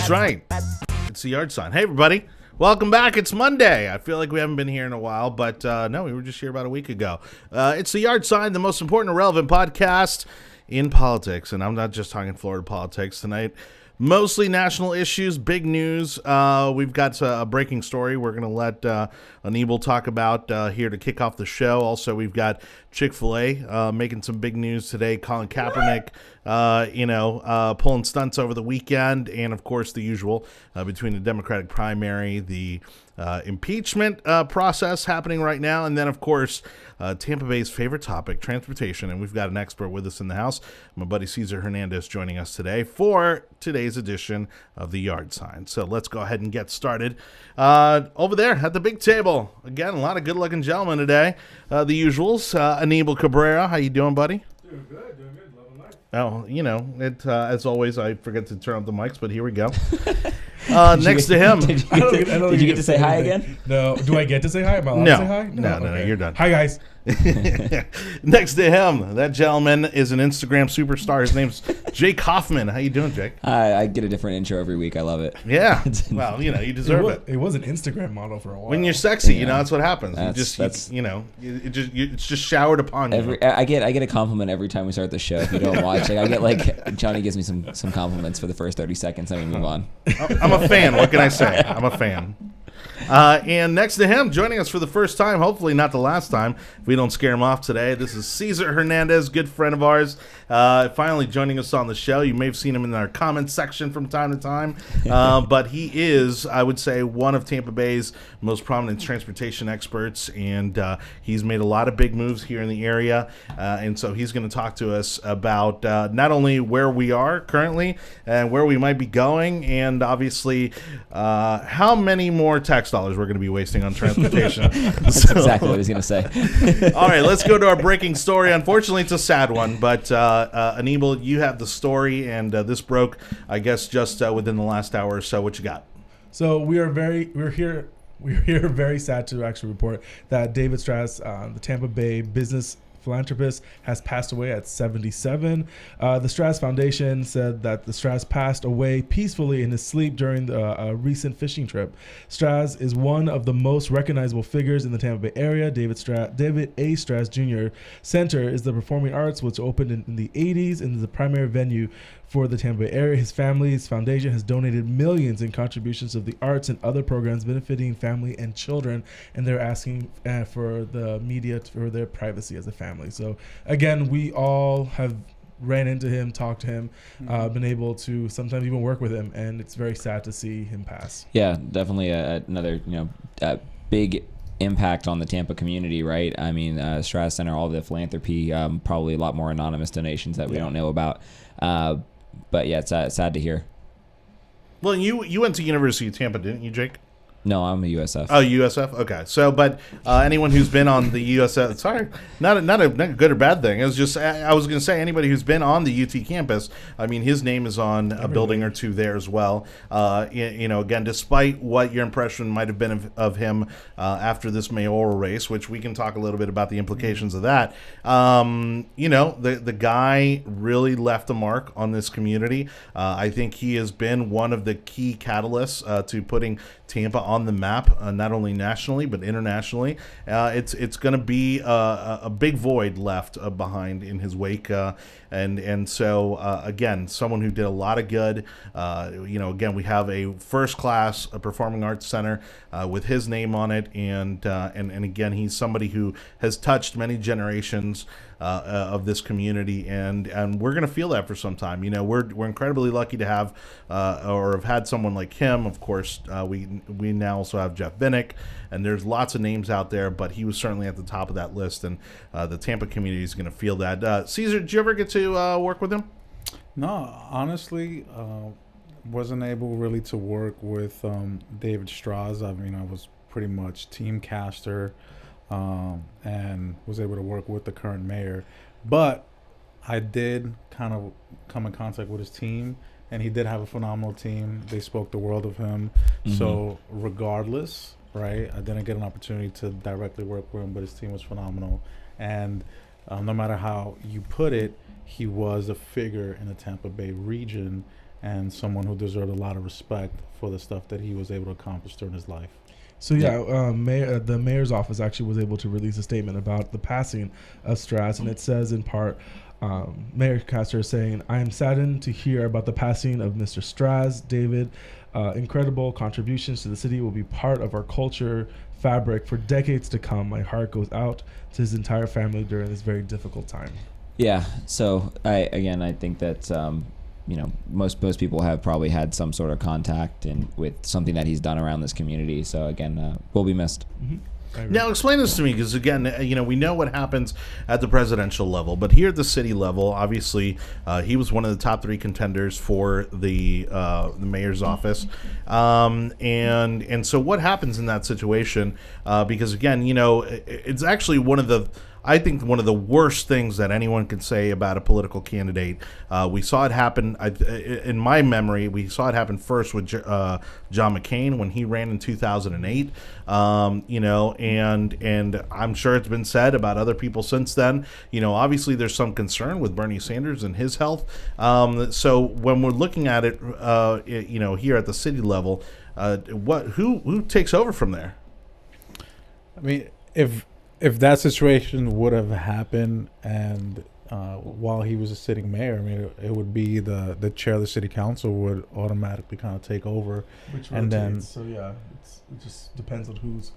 That's right. It's the yard sign. Hey, everybody. Welcome back. It's Monday. I feel like we haven't been here in a while, but no, we were just here about a week ago. It's the yard sign, the most important and relevant podcast in politics. And I'm not just talking Florida politics tonight. Mostly national issues, big news. We've got a breaking story we're going to let Anibal talk about here to kick off the show. Also, we've got Chick-fil-A making some big news today. Colin Kaepernick, pulling stunts over the weekend. And, of course, the usual between the Democratic primary, the impeachment process happening right now. And then, of course, Tampa Bay's favorite topic, transportation. And we've got an expert with us in the house. My buddy Cesar Hernandez joining us today for today's edition of the Yard Sign. So let's go ahead and get started. Over there at the big table, again, a lot of good-looking gentlemen today. The usuals, Anibal Cabrera. How you doing, buddy? Doing good. Loving life. Oh, as always, I forget to turn up the mics, but here we go. Next to him. Did you get to say hi again? No. Do I get to say hi? Am I allowed to say hi? No, you're done. Hi, guys. Next to him, that gentleman is an Instagram superstar. His name's Jake Hoffman. How you doing, Jake? I get a different intro every week. I love it. Yeah. Well, you deserve it. It was an Instagram model for a while. When you're sexy, that's what happens. It's just showered upon you. I get a compliment every time we start the show. If you don't watch, I get Johnny gives me some compliments for the first 30 seconds. Then we move on. I'm a fan. What can I say? I'm a fan. And next to him, joining us for the first time, hopefully not the last time, if we don't scare him off today, this is Cesar Hernandez, good friend of ours, finally joining us on the show. You may have seen him in our comments section from time to time, but he is, I would say, one of Tampa Bay's most prominent transportation experts, and he's made a lot of big moves here in the area, and so he's going to talk to us about not only where we are currently and where we might be going, and obviously how many more tax dollars we're going to be wasting on transportation. That's exactly what I was going to say. All right, let's go to our breaking story. Unfortunately, it's a sad one, but Anibal, you have the story, and this broke, I guess, just within the last hour or so. What you got? So we're here very sad to actually report that David Straz, the Tampa Bay business philanthropist, has passed away at 77. The Straz Foundation said that the Straz passed away peacefully in his sleep during a recent fishing trip. Straz is one of the most recognizable figures in the Tampa Bay area. David A. Straz Jr. Center is the performing arts, which opened in the 80s and is the primary venue for the Tampa Bay area. His family's foundation has donated millions in contributions to the arts and other programs benefiting family and children, and they're asking for the media for their privacy as a family. So again, we all have ran into him, talked to him, been able to sometimes even work with him, and it's very sad to see him pass. Yeah, definitely another big impact on the Tampa community, right? I mean, Straz Center, all the philanthropy, probably a lot more anonymous donations that we don't know about. But yeah, it's sad to hear. Well, you went to University of Tampa, didn't you, Jake? No, I'm a USF. Oh, USF? Okay. So, but anyone who's been on the USF, sorry, not a good or bad thing. It was just, I was going to say, anybody who's been on the UT campus, I mean, his name is on a building or two there as well. Again, despite what your impression might have been of him after this mayoral race, which we can talk a little bit about the implications of that, the guy really left a mark on this community. I think he has been one of the key catalysts to putting Tampa on the map, not only nationally but internationally. It's going to be a big void left behind in his wake, and so again, someone who did a lot of good. Again, we have a first-class performing arts center with his name on it, and again, he's somebody who has touched many generations of this community, and we're going to feel that for some time. We're incredibly lucky to have or have had someone like him. Of course, we now also have Jeff Binnick, and there's lots of names out there, but he was certainly at the top of that list, and the Tampa community is going to feel that. Cesar, did you ever get to work with him? No, honestly, wasn't able really to work with David Straz. I mean, I was pretty much team caster, and was able to work with the current mayor. But I did kind of come in contact with his team, and he did have a phenomenal team. They spoke the world of him. Mm-hmm. So regardless, right, I didn't get an opportunity to directly work with him, but his team was phenomenal. And no matter how you put it, he was a figure in the Tampa Bay region, and someone who deserved a lot of respect for the stuff that he was able to accomplish during his life. So the mayor's office actually was able to release a statement about the passing of Straz, and it says in part, Mayor Castor is saying, "I am saddened to hear about the passing of Mr. Straz. David, incredible contributions to the city will be part of our culture fabric for decades to come. My heart goes out to his entire family during this very difficult time." Yeah. So I think that most people have probably had some sort of contact with something that he's done around this community. So again, will be missed. Mm-hmm. Now, explain this to me, because again, we know what happens at the presidential level, but here at the city level, obviously, he was one of the top 3 contenders for the mayor's office, and so what happens in that situation? Because again, it's actually one of the worst things that anyone can say about a political candidate. We saw it happen, in my memory, we saw it happen first with John McCain when he ran in 2008, and I'm sure it's been said about other people since then. Obviously there's some concern with Bernie Sanders and his health. So when we're looking at it, here at the city level, who takes over from there? I mean, if that situation would have happened and while he was a sitting mayor, I mean, it would be the chair of the city council would automatically kind of take over. Which and rotates, so it just depends on who's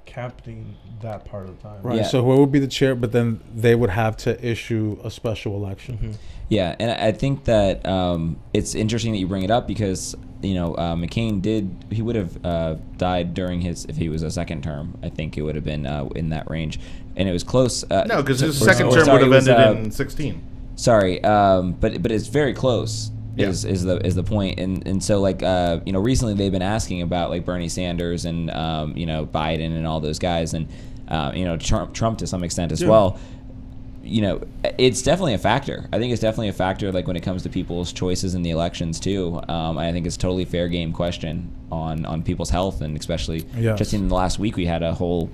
captaining that part of the time. Right. Yeah. So who would be the chair? But then they would have to issue a special election. Mm-hmm. Yeah, and I think that it's interesting that you bring it up because McCain he would have died during if he was a second term. I think it would have been in that range, and it was close. No, because his second term would have ended in 16. Sorry, but it's very close. Yeah. Is the point, and so recently they've been asking about like Bernie Sanders and Biden and all those guys, and Trump to some extent as well. It's definitely a factor. I think it's definitely a factor, like when it comes to people's choices in the elections too. I think it's a totally fair game question on people's health, and especially just in the last week we had a whole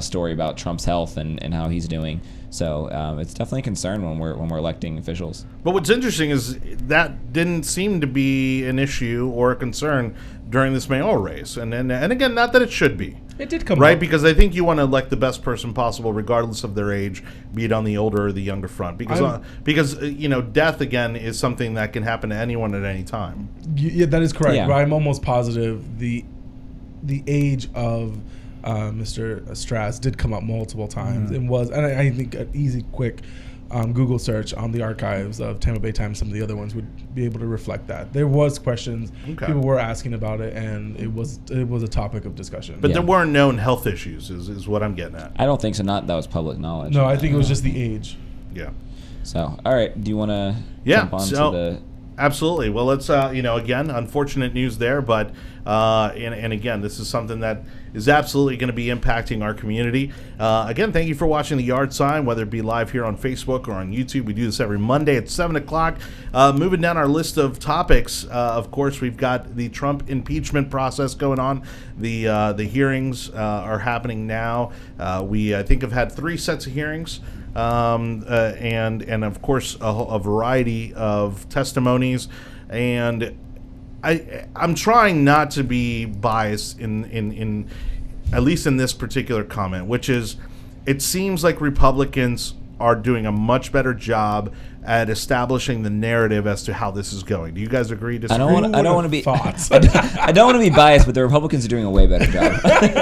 story about Trump's health and how he's doing. So it's definitely a concern when we're electing officials. But what's interesting is that didn't seem to be an issue or a concern during this mayoral race, and again, not that it should be. It did come right up. because I think you want to elect the best person possible, regardless of their age, be it on the older or the younger front. Because death again is something that can happen to anyone at any time. Yeah, that is correct. Yeah. But I'm almost positive the age of Mr. Straz did come up multiple times. Mm-hmm. And I think an easy, quick Google search on the archives of Tampa Bay Times, some of the other ones, would be able to reflect that. There was questions, people were asking about it, and it was a topic of discussion. But there weren't known health issues, is what I'm getting at. I don't think so. Not that was public knowledge. No, I think it was just the age. Yeah. So, all right. Do you want to jump on to the... Absolutely. Well, let's, again, unfortunate news there, but, and again, this is something that is absolutely going to be impacting our community. Again, thank you for watching The Yard Sign, whether it be live here on Facebook or on YouTube. We do this every Monday at 7 o'clock. Moving down our list of topics, of course, we've got the Trump impeachment process going on. The hearings are happening now. We, I think, have had 3 sets of hearings. And of course a variety of testimonies, and I'm trying not to be biased in at least in this particular comment, which is it seems like Republicans are doing a much better job at establishing the narrative as to how this is going. Do you guys agree? Disagree? I don't want to be. I don't want to be biased, but the Republicans are doing a way better job.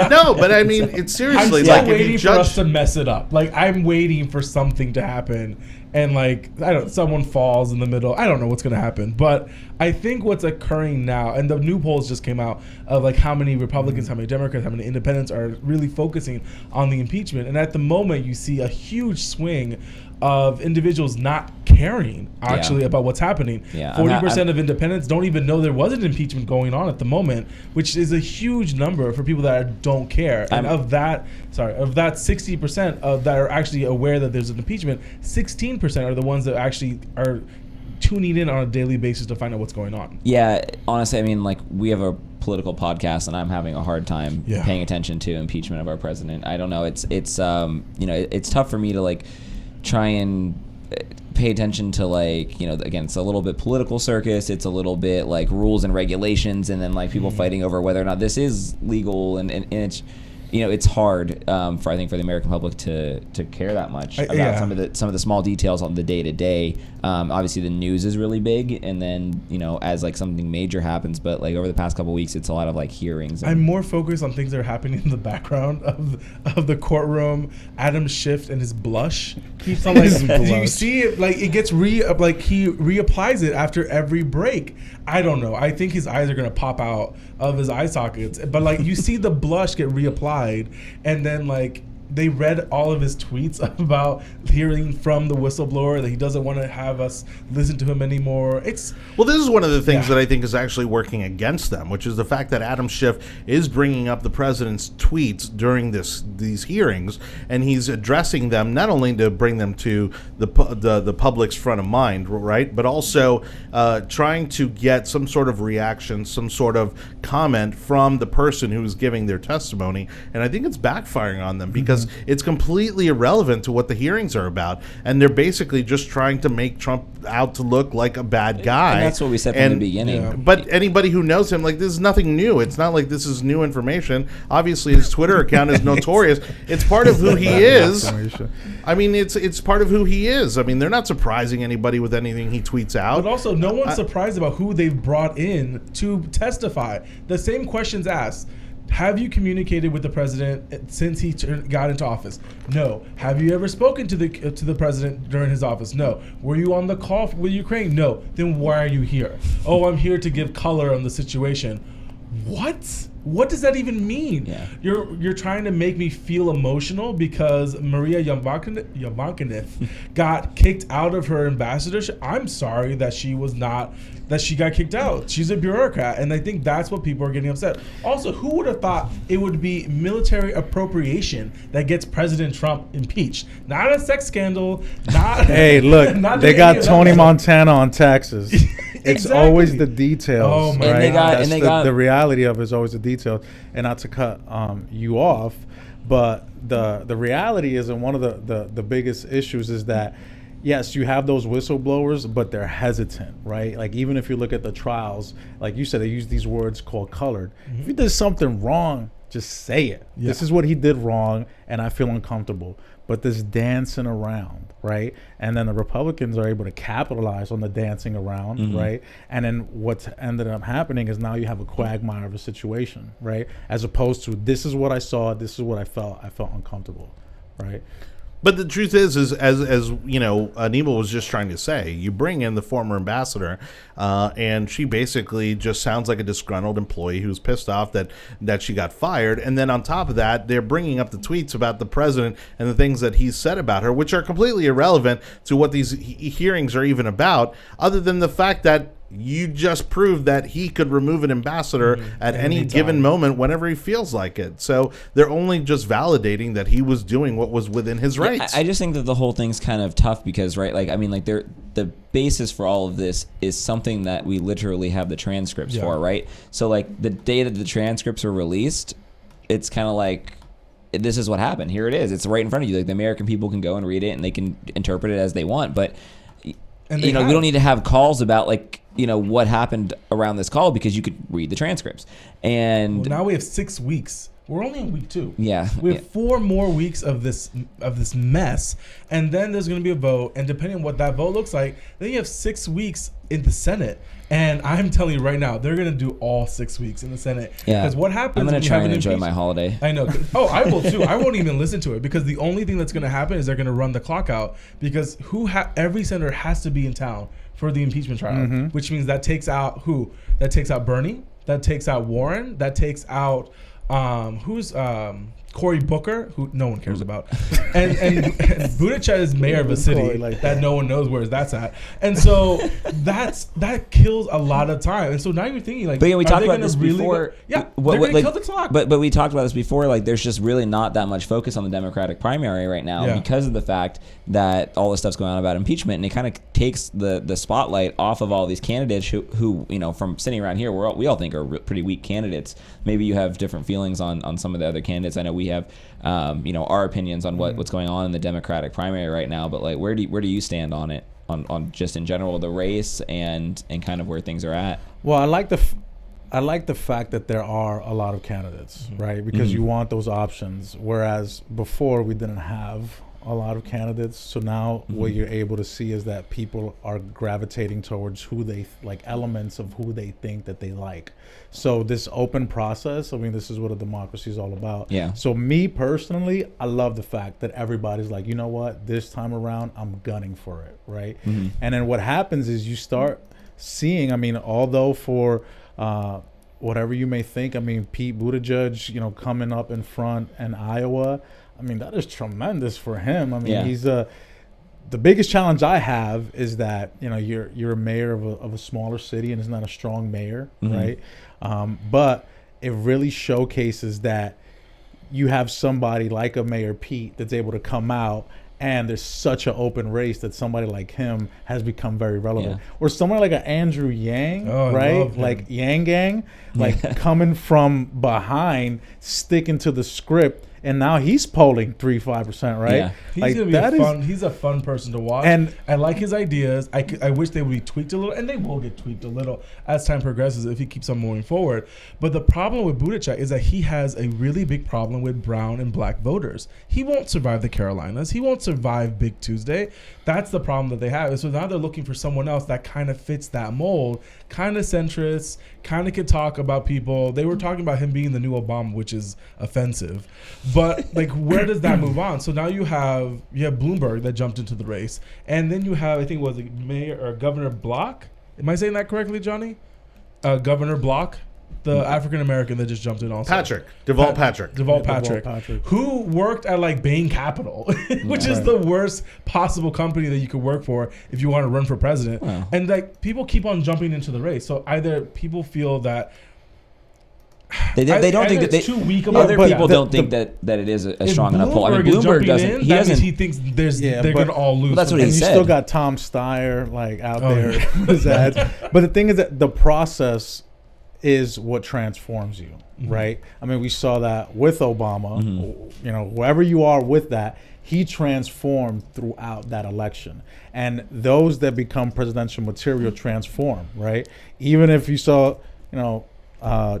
No, but I mean, it's seriously I'm still like if waiting you for us judge. to mess it up. Like I'm waiting for something to happen, and someone falls in the middle. I don't know what's gonna happen, but I think what's occurring now, and the new polls just came out of like how many Republicans, how many Democrats, how many Independents are really focusing on the impeachment, and at the moment you see a huge swing of individuals not caring actually about what's happening. 40% of independents don't even know there was an impeachment going on at the moment, which is a huge number for people that don't care. And of that 60% that are actually aware that there's an impeachment, 16% are the ones that actually are tuning in on a daily basis to find out what's going on. Yeah, honestly, I mean, like we have a political podcast, and I'm having a hard time paying attention to impeachment of our president. I don't know. It's tough for me to like try and pay attention to, like, again, it's a little bit political circus, it's a little bit like rules and regulations, and then like people fighting over whether or not this is legal, and it's it's hard for I think for the American public to care that much about some of the small details on the day to day. Obviously the news is really big, and then as like something major happens, but like over the past couple of weeks it's a lot of like hearings. I'm more focused on things that are happening in the background of the courtroom. Adam Schiff and his blush keeps on like do you see it, like it gets he reapplies it after every break. I don't know, I think his eyes are gonna pop out of his eye sockets, but like you see the blush get reapplied, and then like they read all of his tweets about hearing from the whistleblower that he doesn't want to have us listen to him anymore. This is one of the things that I think is actually working against them, which is the fact that Adam Schiff is bringing up the president's tweets during these hearings, and he's addressing them not only to bring them to the public's front of mind, right, but also trying to get some sort of reaction, some sort of comment from the person who's giving their testimony, and I think it's backfiring on them because it's completely irrelevant to what the hearings are about, and they're basically just trying to make Trump out to look like a bad guy. And that's what we said from the beginning. Yeah. But anybody who knows him, like, this is nothing new. It's not like this is new information. Obviously, his Twitter account is notorious. It's part of who he is. I mean, it's part of who he is. I mean, they're not surprising anybody with anything he tweets out. But also, no one's surprised about who they've brought in to testify. The same questions asked. Have you communicated with the president since he got into office? No. Have you ever spoken to the president during his office? No. Were you on the call with Ukraine? No. Then why are you here? Oh, I'm here to give color on the situation. What? What does that even mean? Yeah. You're trying to make me feel emotional because Maria Yovanovitch got kicked out of her ambassadorship. I'm sorry that she got kicked out. She's a bureaucrat, and I think that's what people are getting upset. Also, who would have thought it would be military appropriation that gets President Trump impeached? Not a sex scandal. Not hey, look, not they got Tony Montana on taxes. It's always the details, oh, my right? God. The reality of it is always the details. And not to cut you off, but the reality is, and one of the biggest issues is that, yes, you have those whistleblowers, but they're hesitant, right? Like, even if you look at the trials, like you said, they use these words called colored. Mm-hmm. If you did something wrong, just say it. Yeah. This is what he did wrong, and I feel uncomfortable. But this dancing around, right? And then the Republicans are able to capitalize on the dancing around, mm-hmm. right? And then what's ended up happening is now you have a quagmire of a situation, right? As opposed to, this is what I saw, this is what I felt uncomfortable, right? But the truth is as you know, Anibal was just trying to say, you bring in the former ambassador, and she basically just sounds like a disgruntled employee who's pissed off that she got fired. And then on top of that, they're bringing up the tweets about the president and the things that he's said about her, which are completely irrelevant to what these hearings are even about, other than the fact that you just proved that he could remove an ambassador at any given moment whenever he feels like it. So they're only just validating that he was doing what was within his rights. I just think that the whole thing's kind of tough because, right, like, I mean, like, the basis for all of this is something that we literally have the transcripts for, right? So, like, the day that the transcripts were released, it's kind of like, this is what happened. Here it is. It's right in front of you. Like, the American people can go and read it and they can interpret it as they want. But, we don't need to have calls about, like, what happened around this call because you could read the transcripts. And now we have 6 weeks. We're only in week 2. Yeah. We have 4 more weeks of this mess, and then there's going to be a vote, and depending on what that vote looks like, then you have 6 weeks in the Senate. And I'm telling you right now, they're going to do all 6 weeks in the Senate. Yeah. Because what happens? I'm going to try and enjoy my holiday. I know. Oh, I will too. I won't even listen to it because the only thing that's going to happen is they're going to run the clock out because every senator has to be in town for the impeachment trial, which means that takes out who? That takes out Bernie. That takes out Warren. That takes out Cory Booker, who no one cares about, and Buttigieg is mayor of a city that no one knows where that's at, and so that kills a lot of time. And so now you're thinking like, but yeah, we talked about this before. They're going to kill the clock. But we talked about this before. Like, there's just really not that much focus on the Democratic primary right now because of the fact that all this stuff's going on about impeachment, and it kind of takes the spotlight off of all these candidates who from sitting around here, we all think are pretty weak candidates. Maybe you have different feelings on some of the other candidates. I know we have our opinions on what's going on in the Democratic primary right now, but like where do you stand on it? on just in general the race and kind of where things are at? Well, I like the fact that there are a lot of candidates, right? Because you want those options. Whereas before we didn't have a lot of candidates. So now what you're able to see is that people are gravitating towards who they like, elements of who they think that they like. So this open process, I mean, this is what a democracy is all about. Yeah. So me personally, I love the fact that everybody's like, you know what, this time around, I'm gunning for it, right? And then what happens is you start seeing, I mean, although for whatever you may think, I mean, Pete Buttigieg, you know, coming up in front in Iowa, I mean, that is tremendous for him. I mean, he's the biggest challenge I have is that, you know, you're a mayor of a smaller city and it's not a strong mayor, right? But it really showcases that you have somebody like a Mayor Pete that's able to come out, and there's such an open race that somebody like him has become very relevant. Or somebody like an Andrew Yang, right? Like Yang Gang, like coming from behind, sticking to the script, and now he's polling 3-5%, right? Yeah. He's like, gonna be fun. He's a fun person to watch, and I like his ideas. I wish they would be tweaked a little, and they will get tweaked a little as time progresses if he keeps on moving forward. But the problem with Buttigieg is that he has a really big problem with brown and black voters. He won't survive the Carolinas. He won't survive Big Tuesday. That's the problem that they have. So now they're looking for someone else that kind of fits that mold, kind of centrist, kind of could talk about people. They were talking about him being the new Obama, which is offensive. But like, where does that move on? So now you have Bloomberg that jumped into the race, and then you have, I think, was it Mayor or Governor Block? Am I saying that correctly, Johnny? Governor Block, the African American that just jumped in also. Deval Patrick, who worked at like Bain Capital, which is the worst possible company that you could work for if you want to run for president. Wow. And like, people keep on jumping into the race. So either people feel that they don't think that they, too weak. Other people don't think that it is a strong enough poll. I mean, Bloomberg doesn't. He doesn't. He thinks they're going to all lose. Well, that's what he said. You still got Tom Steyer like out there with his ads. But the thing is that the process is what transforms you, right? I mean, we saw that with Obama. You know, wherever you are with that, he transformed throughout that election. And those that become presidential material transform, right? Even if you saw, you know,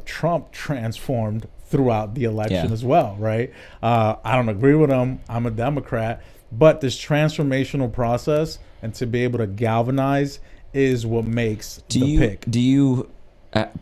Trump transformed throughout the election as well, right? I don't agree with him. I'm a Democrat. But this transformational process and to be able to galvanize is what makes the pick. Do you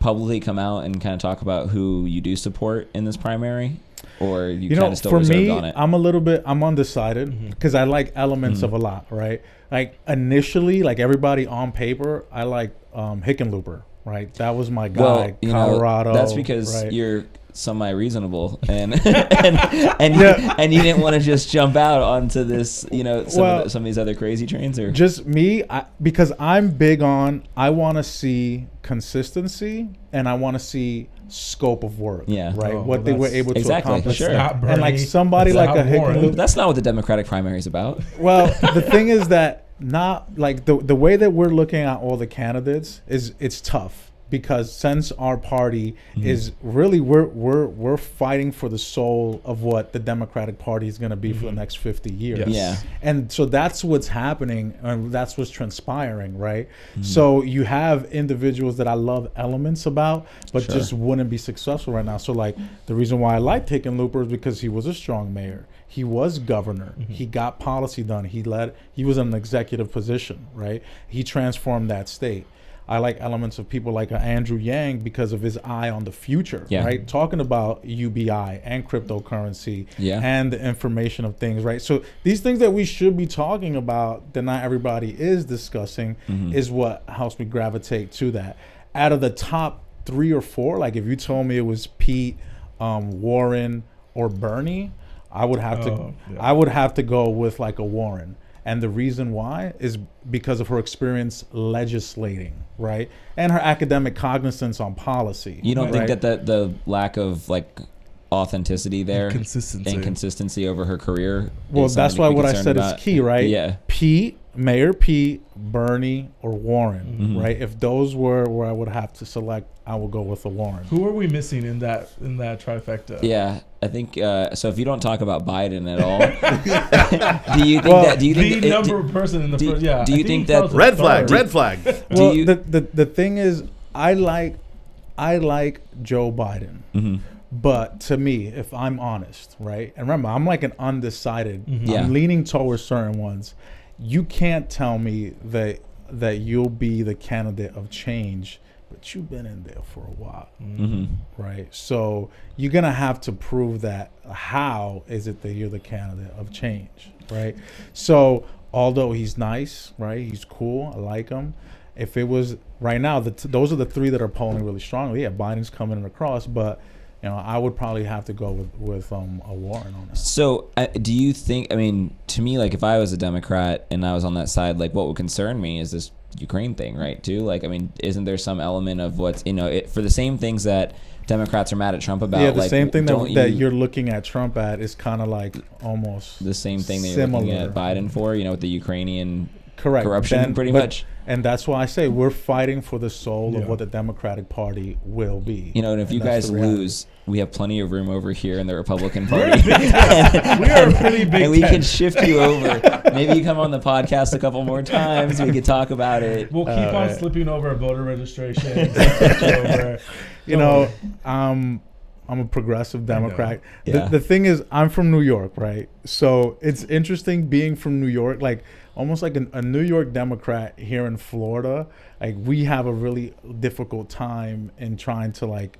publicly come out and kind of talk about who you do support in this primary? Or you kind of still reserved on it? I'm undecided because I like elements of a lot, right? Like initially, like everybody on paper, I like Hickenlooper. Right, that was my guy, Colorado. That's because you're semi-reasonable, and and you didn't want to just jump out onto this, you know, some of these other crazy trains, or just me, because I'm big on. I want to see consistency, and I want to see scope of work. Right, what they were able to accomplish. Sure. And like somebody like a Hickenlooper. That's not what the Democratic primary is about. Well, the thing is that. Not like the way that we're looking at all the candidates it's tough because since our party is really we're fighting for the soul of what the Democratic Party is going to be for the next 50 years. And so that's what's happening and that's what's transpiring, right? So you have individuals that I love elements about but just wouldn't be successful right now. So like the reason why I like Hickenlooper is because he was a strong mayor. He was governor. He got policy done. He was in an executive position, right? He transformed that state. I like elements of people like Andrew Yang because of his eye on the future, right? Talking about UBI and cryptocurrency and the information of things, right? So these things that we should be talking about that not everybody is discussing is what helps me gravitate to that. Out of the top 3 or 4, like if you told me it was Pete, Warren, or Bernie, I would have to go with like a Warren. And the reason why is because of her experience legislating, right? And her academic cognizance on policy. You don't think that the lack of like authenticity there, consistency over her career? Well, that's why what I said is key, right? Mayor Pete, Bernie, or Warren, right? If those were where I would have to select I will go with a Warren. Who are we missing in that trifecta? Yeah, I think so. If you don't talk about Biden at all, do you think that? Do you think the number person in the first? Yeah. Do you think that red flag? Red flag. Well, the thing is, I like Joe Biden, but to me, if I'm honest, right, and remember, I'm like an undecided. Yeah. I'm leaning towards certain ones. You can't tell me that you'll be the candidate of change, but you've been in there for a while, right? So you're gonna have to prove that. How is it that you're the candidate of change, right? So although he's nice, right, he's cool, I like him. If it was right now, those are the three that are polling really strongly. Yeah, Biden's coming across, but I would probably have to go with a Warren on that. So do you think? I mean, to me, like if I was a Democrat and I was on that side, like what would concern me is this Ukraine thing, right? Too. Like, I mean, isn't there some element of what's for the same things that Democrats are mad at Trump about? Yeah, the like, same thing that you're looking at Trump at is kind of like almost the same thing that you're looking at Biden for. With the Ukrainian corruption, pretty much. And that's why I say we're fighting for the soul of what the Democratic Party will be. And if you guys lose, we have plenty of room over here in the Republican Party. We are a pretty big and we can shift you over. Maybe you come on the podcast a couple more times. We could talk about it. We'll keep on slipping over voter registration. I'm a progressive Democrat. The thing is, I'm from New York, right? So it's interesting being from New York, like almost like a New York Democrat here in Florida. Like we have a really difficult time in trying to like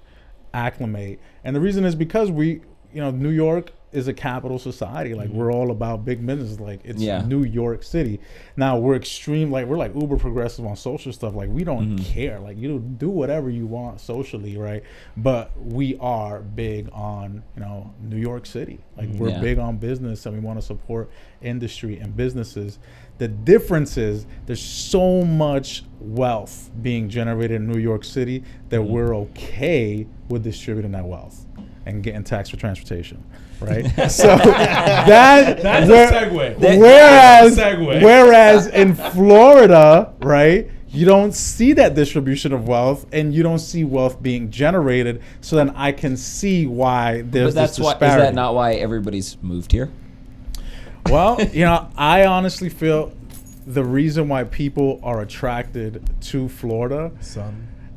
acclimate. And the reason is because New York is a capital society. Like we're all about big business. Like it's New York City. Now we're extreme. Like we're like uber progressive on social stuff. Like we don't care. Like you do whatever you want socially, right? But we are big on New York City. Like we're big on business and we want to support industry and businesses. The difference is there's so much wealth being generated in New York City that we're okay with distributing that wealth and getting taxed for transportation. Right, so that's a segue. Whereas in Florida, right, you don't see that distribution of wealth, and you don't see wealth being generated. So then I can see why there's this disparity. Is that not why everybody's moved here? Well, I honestly feel the reason why people are attracted to Florida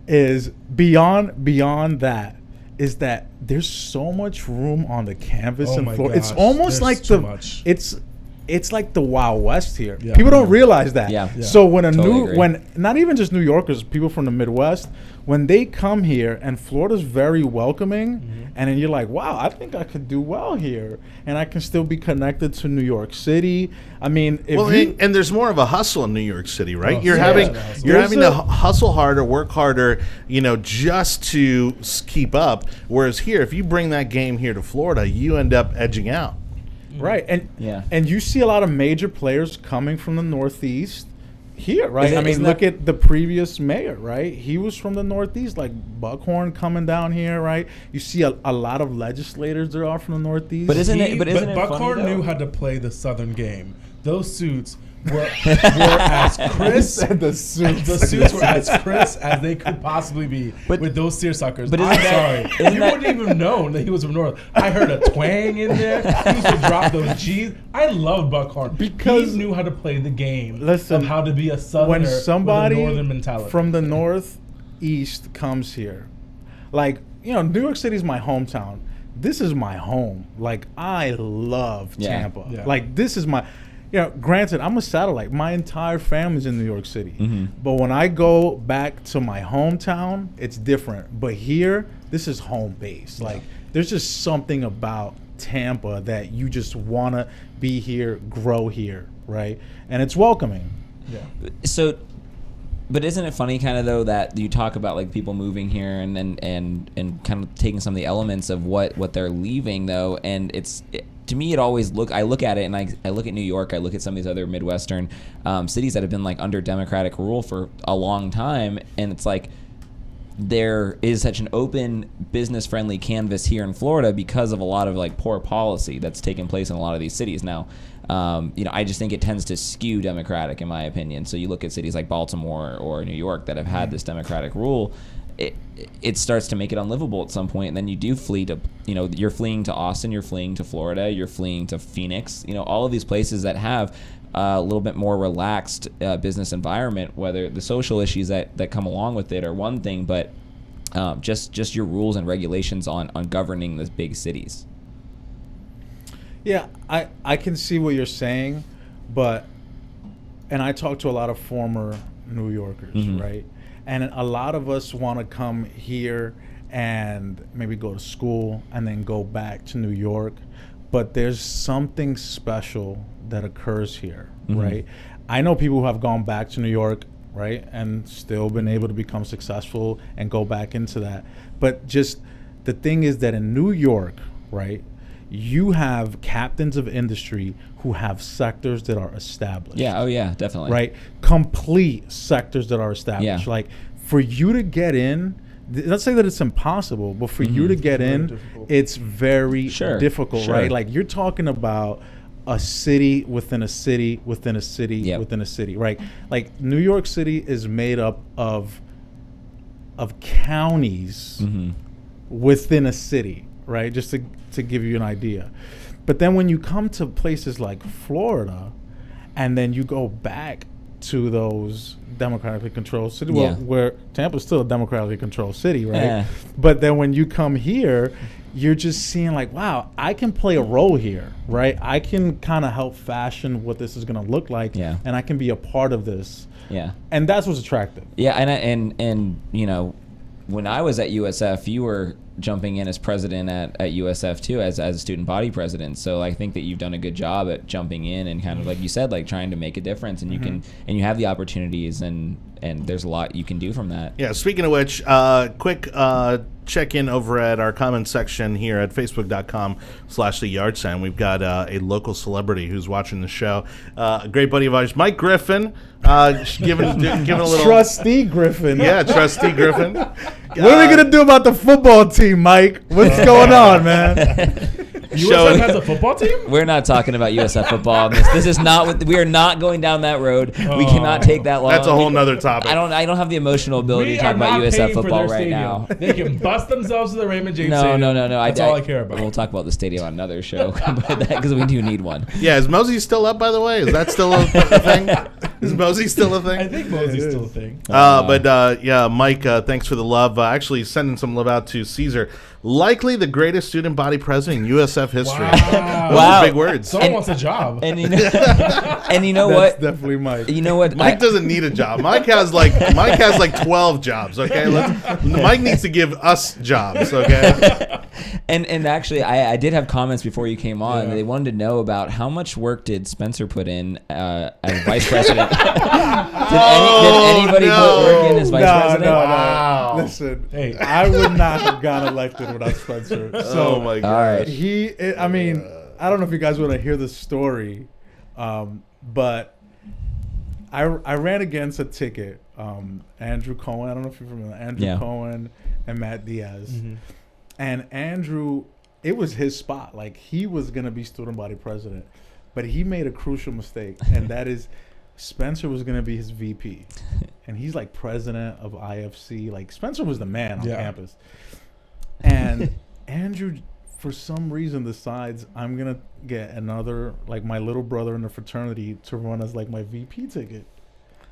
is beyond that. Is that there's so much room on the canvas in Florida. It's almost like it's like the Wild West here. Yeah. People don't realize that. Yeah. So when when not even just New Yorkers, people from the Midwest, when they come here and Florida's very welcoming, and then you're like, wow, I think I could do well here, and I can still be connected to New York City. I mean, and there's more of a hustle in New York City, right? You're having to hustle harder, work harder, just to keep up. Whereas here, if you bring that game here to Florida, you end up edging out. Right, and you see a lot of major players coming from the Northeast here, right? Look at the previous mayor, right? He was from the Northeast, like Buckhorn coming down here, right? You see a lot of legislators that are from the Northeast. But Buckhorn knew how to play the Southern game. Those suits were as crisp. The suits were as crisp as they could possibly be with those seersuckers. But I'm sorry, you wouldn't even know that he was from North. I heard a twang in there. He used to drop those G's. I love Buckhorn because he knew how to play the game. Listen, of how to be a Southerner when somebody with a Northern mentality from the Northeast comes here, like New York City is my hometown. This is my home. Like I love Tampa. Yeah. Like this is my. Granted, I'm a satellite. My entire family's in New York City. But when I go back to my hometown, it's different. But here, this is home base. Like, there's just something about Tampa that you just want to be here, grow here, right? And it's welcoming. Yeah. So, but isn't it funny kind of, though, that you talk about, like, people moving here and kind of taking some of the elements of what they're leaving, though, and to me, it always I look at it and I look at New York, I look at some of these other Midwestern cities that have been like under Democratic rule for a long time, and it's like there is such an open, business-friendly canvas here in Florida because of a lot of like poor policy that's taken place in a lot of these cities now. I just think it tends to skew Democratic in my opinion. So you look at cities like Baltimore or New York that have had this Democratic rule, it starts to make it unlivable at some point, and then you do flee to, you're fleeing to Austin, you're fleeing to Florida, you're fleeing to Phoenix, all of these places that have a little bit more relaxed business environment, whether the social issues that come along with it are one thing, but just your rules and regulations on governing the big cities. Yeah, I can see what you're saying, and I talk to a lot of former New Yorkers, Mm-hmm. right? And a lot of us want to come here and maybe go to school and then go back to New York. But there's something special that occurs here, Mm-hmm. right? I know people who have gone back to New York, right, and still been able to become successful and go back into that. But just the thing is that in New York, right, you have captains of industry who have sectors that are established. Yeah, oh yeah, definitely. Right? Complete sectors that are established. Yeah. Like, for you to get in, let's say that it's impossible, but for you to get Very in, difficult. it's very difficult, Sure. right? Like, you're talking about a city within a city within a city Yep. within a city, right? Like, New York City is made up of counties Mm-hmm. within a city, right? Just to give you an idea. But then when you come to places like Florida, and then you go back to those democratically controlled cities, Yeah. where Tampa's still a democratically controlled city, right? Yeah. But then when you come here, you're just seeing like, wow, I can play a role here, right? I can kind of help fashion what this is going to look like, Yeah. and I can be a part of this. Yeah. And that's what's attractive. Yeah, and when I was at USF, you were jumping in as president at USF too, as a student body president. So I think that you've done a good job at jumping in and kind of, like you said, like trying to make a difference, and you can, and you have the opportunities, and there's a lot you can do from that. Yeah, speaking of which, quick check in over at our comments section here at facebook.com/theyardsign. We've got a local celebrity who's watching the show. A great buddy of ours, Mike Griffin, giving a little... Trustee Griffin. Yeah, Trustee Griffin. What are we going to do about the football team, Mike? What's going on, man? USF has a football team? We're not talking about USF football. This is not what we are not going down that road. We cannot take that long. That's a whole nother topic. I don't have the emotional ability We to talk are about not USF paying for football their right stadium. now. They can bust themselves to the Raymond James No. Stadium. That's all I care about. We'll talk about the stadium on another show, because we do need one. Yeah, is Mosey still up, by the way? Is that still a thing? Is Mosey still a thing? I think Mosey's still a thing. Yeah, Mike, thanks for the love. Actually, sending some love out to Cesar. Likely the greatest student body president in USF history. Wow. Those are big words. Someone wants a job. And you know, and you know That's what? definitely Mike. You know what? Mike doesn't need a job. Mike has like 12 jobs. Okay, Mike needs to give us jobs. Okay. And actually, I did have comments before you came on. Yeah. They wanted to know about how much work did Spencer put in as vice president. did anybody put work in as vice president? No. Wow. Listen, Hey. I would not have gotten elected without Spencer. So Oh my All right. god. I mean, I don't know if you guys want to hear the story, but I ran against a ticket. Andrew Cohen. I don't know if you're familiar. Andrew Cohen and Matt Diaz. Mm-hmm. And Andrew, it was his spot. Like, he was going to be student body president. But he made a crucial mistake, and that is Spencer was going to be his VP. And he's like president of IFC. Like, Spencer was the man on campus. And Andrew, for some reason, decides I'm going to get another, like, my little brother in the fraternity to run as, like, my VP ticket.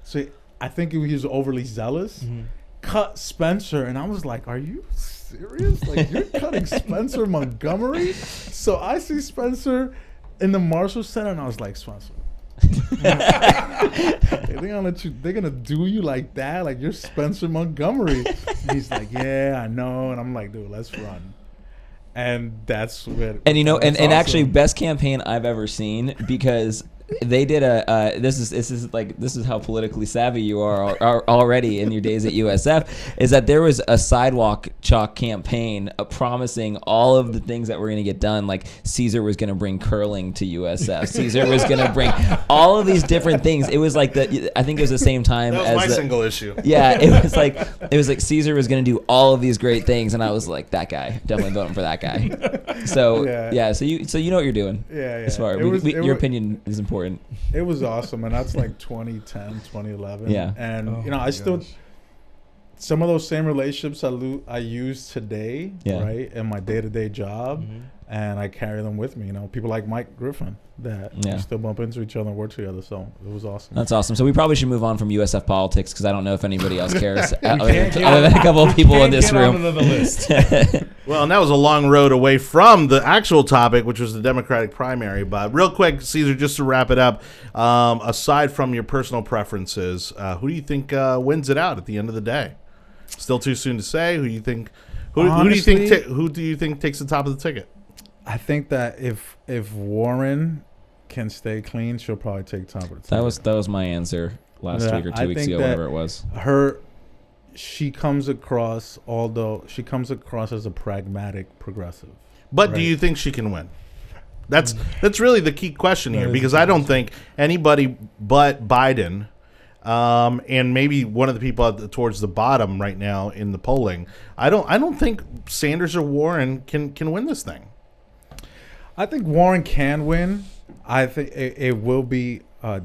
So I think he was overly zealous. Mm-hmm. Cut Spencer, and I was like, are you serious? Like, you're cutting Spencer Montgomery? So I see Spencer in the Marshall Center, and I was like, Spencer, they're gonna do you like that? Like, you're Spencer Montgomery. And he's like, yeah, I know. And I'm like, dude, let's run. And that's what. And and awesome. actually, best campaign I've ever seen, because they did this is how politically savvy you are already in your days at USF, is that there was a sidewalk chalk campaign promising all of the things that were going to get done. Like, Cesar was going to bring curling to USF. Cesar was going to bring all of these different things. It was like I think it was the same time That was as my single issue. Yeah, it was like Cesar was going to do all of these great things, and I was like, that guy, definitely voting for that guy. So so you know what you're doing. Yeah. As far your opinion is important. It was awesome, and that's like 2010, 2011. Yeah. And Oh I still, some of those same relationships I use today, Yeah. right, in my day-to-day job, and I carry them with me. You know, people like Mike Griffin that we still bump into each other and work together. So it was awesome. That's awesome. So we probably should move on from USF politics because I don't know if anybody else cares other than a couple of people in this room. On the list. Well, and that was a long road away from the actual topic, which was the Democratic primary. But real quick, Cesar, just to wrap it up, aside from your personal preferences, who do you think wins it out at the end of the day? Still too soon to say. Who do you think? Honestly, Who do you think takes the top of the ticket? I think that if Warren can stay clean, she'll probably take top of the ticket. That was my answer last week or 2 weeks ago, whatever it was. She comes across as a pragmatic progressive. But do you think she can win? That's really the key question here, because I don't think anybody but Biden, and maybe one of the people towards the bottom right now in the polling, I don't think Sanders or Warren can win this thing. I think Warren can win. I think it will be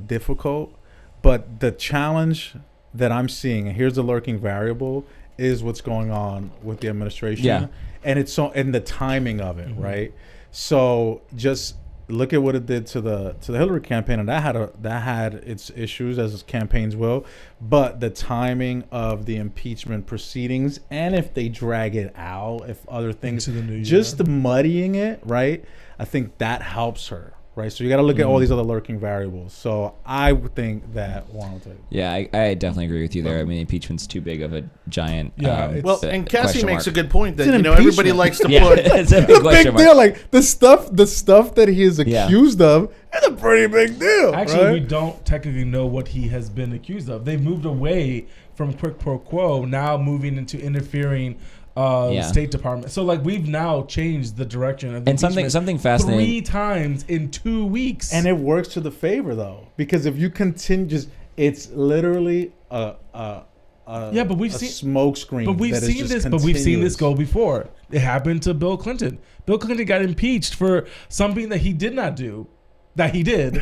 difficult, but the challenge that I'm seeing, and here's the lurking variable, is what's going on with the administration, and and the timing of it, right? So just look at what it did to the Hillary campaign, and that had its issues, as campaigns will, but the timing of the impeachment proceedings, and if they drag it out, if other things, just the muddying it, right? I think that helps her, right? So you got to look at all these other lurking variables. So I would think that Warren will take it. Yeah, I definitely agree with you there. I mean, impeachment's too big of a giant. Well, and Cassie makes a good point that It's an everybody likes to put. It's a big It's a question big mark. deal. Like the stuff that he is accused of is a pretty big deal. Actually, right? we don't technically know what he has been accused of. They've moved away from quid pro quo, now moving into interfering State Department. So like we've now changed the direction of the something fascinating 3 times in 2 weeks. And it works to the favor though, because if you continue, it's literally a but we've seen smoke screen. But we've seen this. But we've seen this go before. It happened to Bill Clinton. Bill Clinton got impeached for something that he did not do, that he did,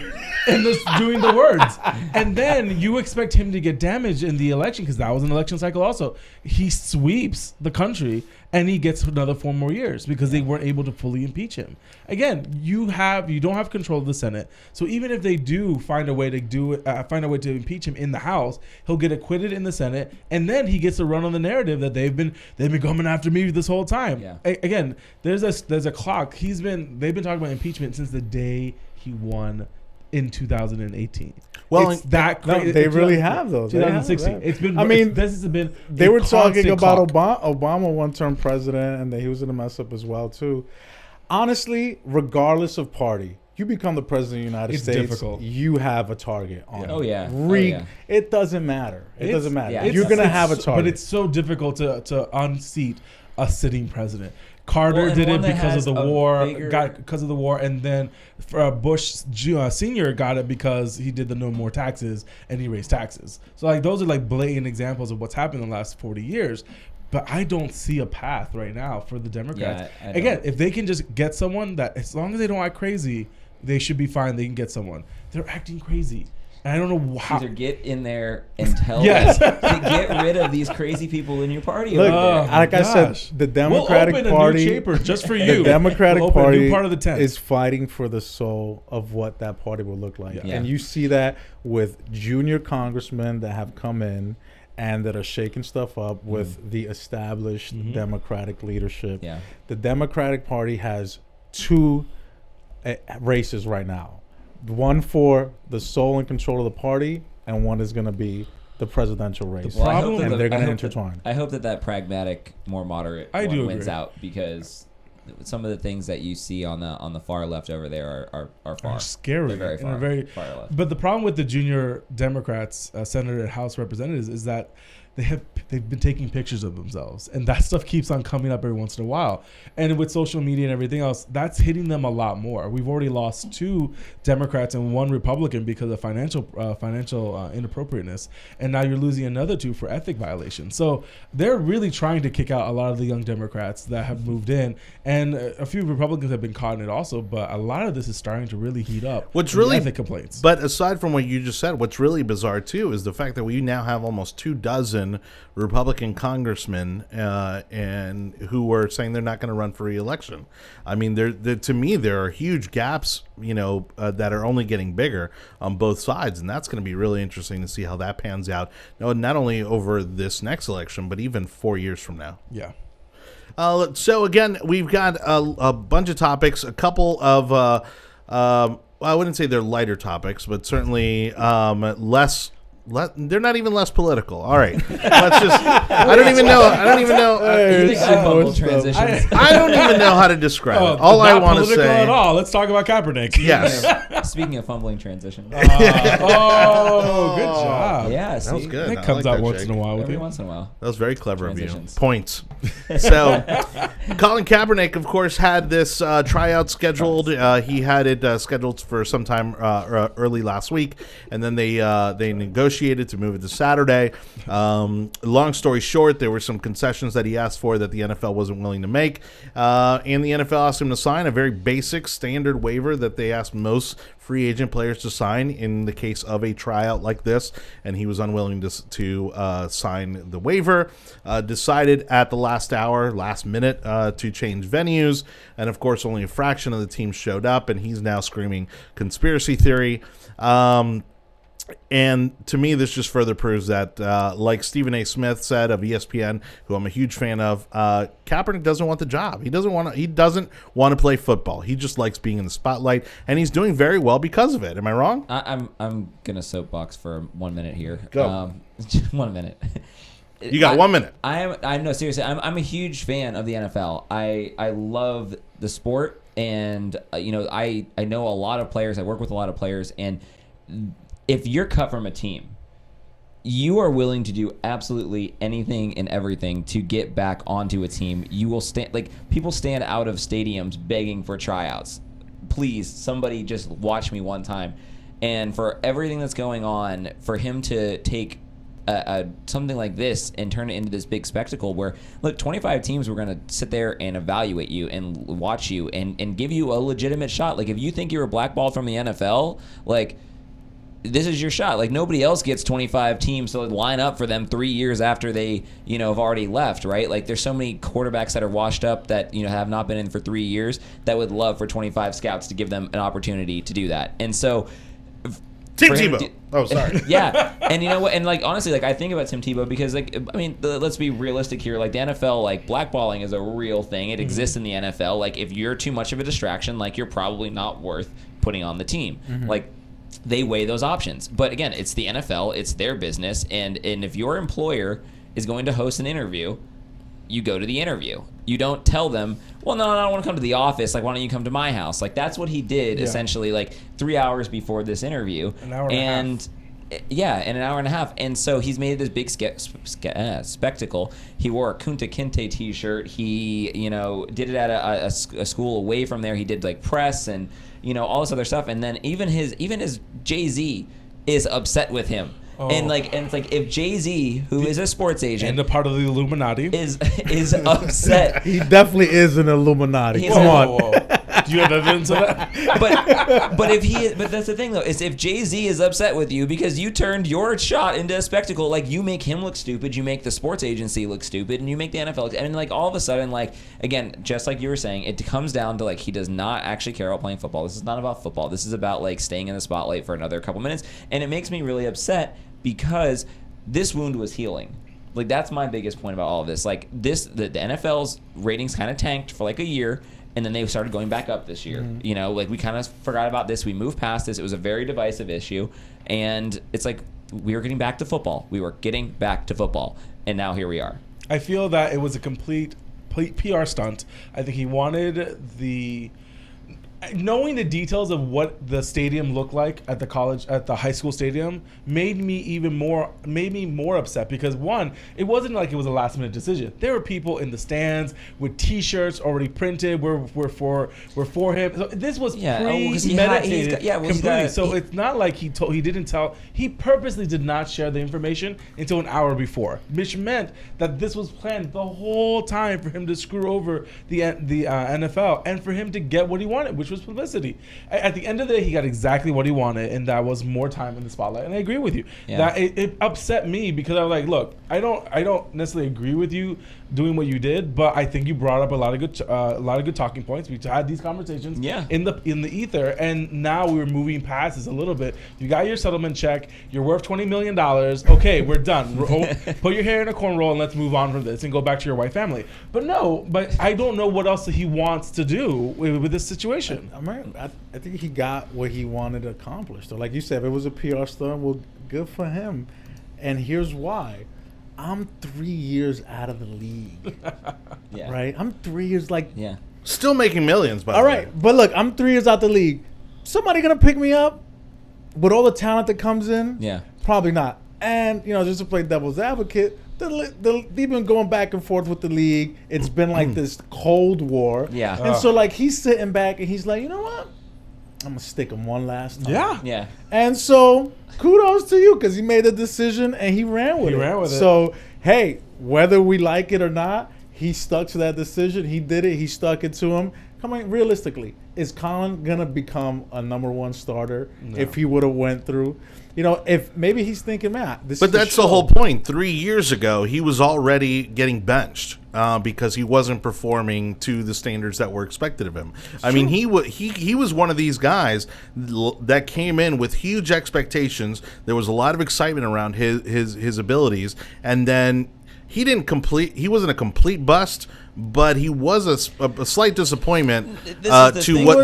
and just doing the words. And then you expect him to get damaged in the election, because that was an election cycle also. He sweeps the country and he gets another 4 more years because they weren't able to fully impeach him. Again, you don't have control of the Senate. So even if they do find a way to impeach him in the House, he'll get acquitted in the Senate, and then he gets to run on the narrative that they've been coming after me this whole time. Yeah. Again, there's a clock. They've been talking about impeachment since the day he won in 2018. Well, it's that no, crazy. they really have those. 2016. It's been. I mean, this has been. They were talking about clock. Obama one-term president, and that he was going to mess up as well too. Honestly, regardless of party, you become the president of the United States. Difficult. You have a target on. Oh, yeah. It doesn't matter. It doesn't matter. Yeah. You're going to have a target. But it's so difficult to unseat a sitting president. Carter did it because of the war, and then Bush Senior got it because he did the no more taxes and he raised taxes. So like those are like blatant examples of what's happened in the last 40 years. But I don't see a path right now for the Democrats. Yeah, Again, if they can just get someone that, as long as they don't act crazy, they should be fine. They can get someone. They're acting crazy. And I don't know how. Either get in there and tell us to get rid of these crazy people in your party. Look, over there. like I said, the Democratic we'll open Party, a new chamber just for you. the Democratic we'll open a Party new part of the tent. is fighting for the soul of what that party will look like. Yeah. And you see that with junior congressmen that have come in and that are shaking stuff up with the established Democratic leadership. Yeah. The Democratic Party has 2 races right now. One for the soul and control of the party, and one is going to be the presidential race. Well, and they're going to intertwine. I hope that pragmatic, more moderate one wins out, because some of the things that you see on the far left over there are far scary. They're very far left. But the problem with the junior Democrats, Senator and House representatives, is that they've been taking pictures of themselves, and that stuff keeps on coming up every once in a while. And with social media and everything else, that's hitting them a lot more. We've already lost 2 Democrats and 1 Republican because of financial inappropriateness, and now you're losing another 2 for ethic violations. So they're really trying to kick out a lot of the young Democrats that have moved in, and a few Republicans have been caught in it also. But a lot of this is starting to really heat up. What's really ethic complaints. But aside from what you just said, what's really bizarre too is the fact that we now have almost 24 dozen Republican congressmen and who were saying they're not going to run for re-election. I mean, to me, there are huge gaps, that are only getting bigger on both sides, and that's going to be really interesting to see how that pans out. No, not only over this next election, but even 4 years from now. Yeah. So again, we've got a bunch of topics, a couple of, I wouldn't say they're lighter topics, but certainly they're not even less political. All right, let's just. I don't even know. You think I fumble transitions? I don't even know how to describe it. All I want to say. At all. Let's talk about Kaepernick. Yes. Speaking of fumbling transitions. Good job. Yeah, That was good. That I comes like out that, once Jake. in a while with Every you. once in a while. That was very clever of you. Transitions. Points. So, Colin Kaepernick, of course, had this tryout scheduled. He had it scheduled for sometime early last week, and then they negotiated to move it to Saturday. Long story short, there were some concessions that he asked for that the NFL wasn't willing to make, and the NFL asked him to sign a very basic standard waiver that they asked most free agent players to sign in the case of a tryout like this, and he was unwilling to sign the waiver. Decided at the last minute to change venues, and of course only a fraction of the team showed up, and he's now screaming conspiracy theory. And to me, this just further proves that, like Stephen A. Smith said of ESPN, who I'm a huge fan of, Kaepernick doesn't want the job. He doesn't want to play football. He just likes being in the spotlight, and he's doing very well because of it. Am I wrong? I'm gonna soapbox for 1 minute here. Go. 1 minute. You got 1 minute. I know, seriously. I'm a huge fan of the NFL. I love the sport, and I know a lot of players. I work with a lot of players, and if you're cut from a team, you are willing to do absolutely anything and everything to get back onto a team. You will stand, like, people stand out of stadiums begging for tryouts. Please, somebody just watch me one time. And for everything that's going on, for him to take something like this and turn it into this big spectacle where, look, 25 teams were going to sit there and evaluate you and watch you and give you a legitimate shot. Like, if you think you were blackballed from the NFL, like, this is your shot. Like, nobody else gets 25 teams to line up for them 3 years after they, have already left, right? Like, there's so many quarterbacks that are washed up that, have not been in for 3 years that would love for 25 scouts to give them an opportunity to do that. And so, Tim Tebow. Sorry. Yeah. And you know what? And, like, honestly, like, I think about Tim Tebow because, like, I mean, let's be realistic here. Like, the NFL, like, blackballing is a real thing. It exists in the NFL. Like, if you're too much of a distraction, like, you're probably not worth putting on the team. Like, they weigh those options. But again, it's the NFL, it's their business, and if your employer is going to host an interview, you go to the interview. You don't tell them, well, no, I don't want to come to the office. Like, why don't you come to my house? Like, that's what he did essentially, like 3 hours before this interview. An hour and a half. Yeah, in an hour and a half. And so he's made this big spectacle. He wore a Kunta Kinte t-shirt. He, did it at a school away from there. He did, like, press and, all this other stuff. And then even his Jay-Z is upset with him. Oh. And it's like if Jay-Z, who is a sports agent, and a part of the Illuminati, is upset. He definitely is an Illuminati. He's Come on. Whoa. Do you have evidence of that? But that's the thing though, is if Jay-Z is upset with you because you turned your shot into a spectacle, like, you make him look stupid, you make the sports agency look stupid, and you make the NFL look, and like all of a sudden, like, again, just like you were saying, it comes down to, like, he does not actually care about playing football. This is not about football. This is about, like, staying in the spotlight for another couple minutes, and it makes me really upset because this wound was healing. Like, that's my biggest point about all of this. Like, the NFL's ratings kind of tanked for like a year, and then they started going back up this year. Like, we kind of forgot about this. We moved past this. It was a very divisive issue, and it's like we were getting back to football. And now here we are. I feel that it was a complete PR stunt. I think he wanted knowing the details of what the stadium looked like at the high school stadium made me more upset because, one, it wasn't like it was a last minute decision. There were people in the stands with T-shirts already printed. We're for him. So this was premeditated completely. So it's not like he purposely did not share the information until an hour before, which meant that this was planned the whole time for him to screw over the NFL and for him to get what he wanted, which which was publicity. At the end of the day, he got exactly what he wanted, and that was more time in the spotlight. And I agree with you. Yeah. That it upset me because I was like, look, I don't necessarily agree with you doing what you did, but I think you brought up a lot of good talking points. We had these conversations in the ether, and now we're moving past this a little bit. You got your settlement check. You're worth $20 million. Okay, we're done. Put your hair in a cornroll and let's move on from this and go back to your white family. But I don't know what else he wants to do with this situation. I think he got what he wanted accomplished. So like you said, if it was a PR stunt, well, good for him. And here's why. I'm 3 years out of the league. Right? I'm 3 years still making millions, by the way. All right. But look, I'm 3 years out the league. Somebody gonna pick me up with all the talent that comes in? Yeah. Probably not. And, just to play devil's advocate, they've been going back and forth with the league. It's been like this Cold War. Yeah. And so like he's sitting back and he's like, you know what? I'm gonna stick him one last time. Yeah. Yeah. And so kudos to you because he made a decision and he ran with it. So hey, whether we like it or not, he stuck to that decision. He did it. He stuck it to him. Come on, realistically, is Colin gonna become a number one starter if he would have went through? If maybe he's thinking, man, this. But that's the whole point. 3 years ago, he was already getting benched because he wasn't performing to the standards that were expected of him. I mean, he was one of these guys that came in with huge expectations. There was a lot of excitement around his abilities, and then he wasn't a complete bust, but he was a slight disappointment to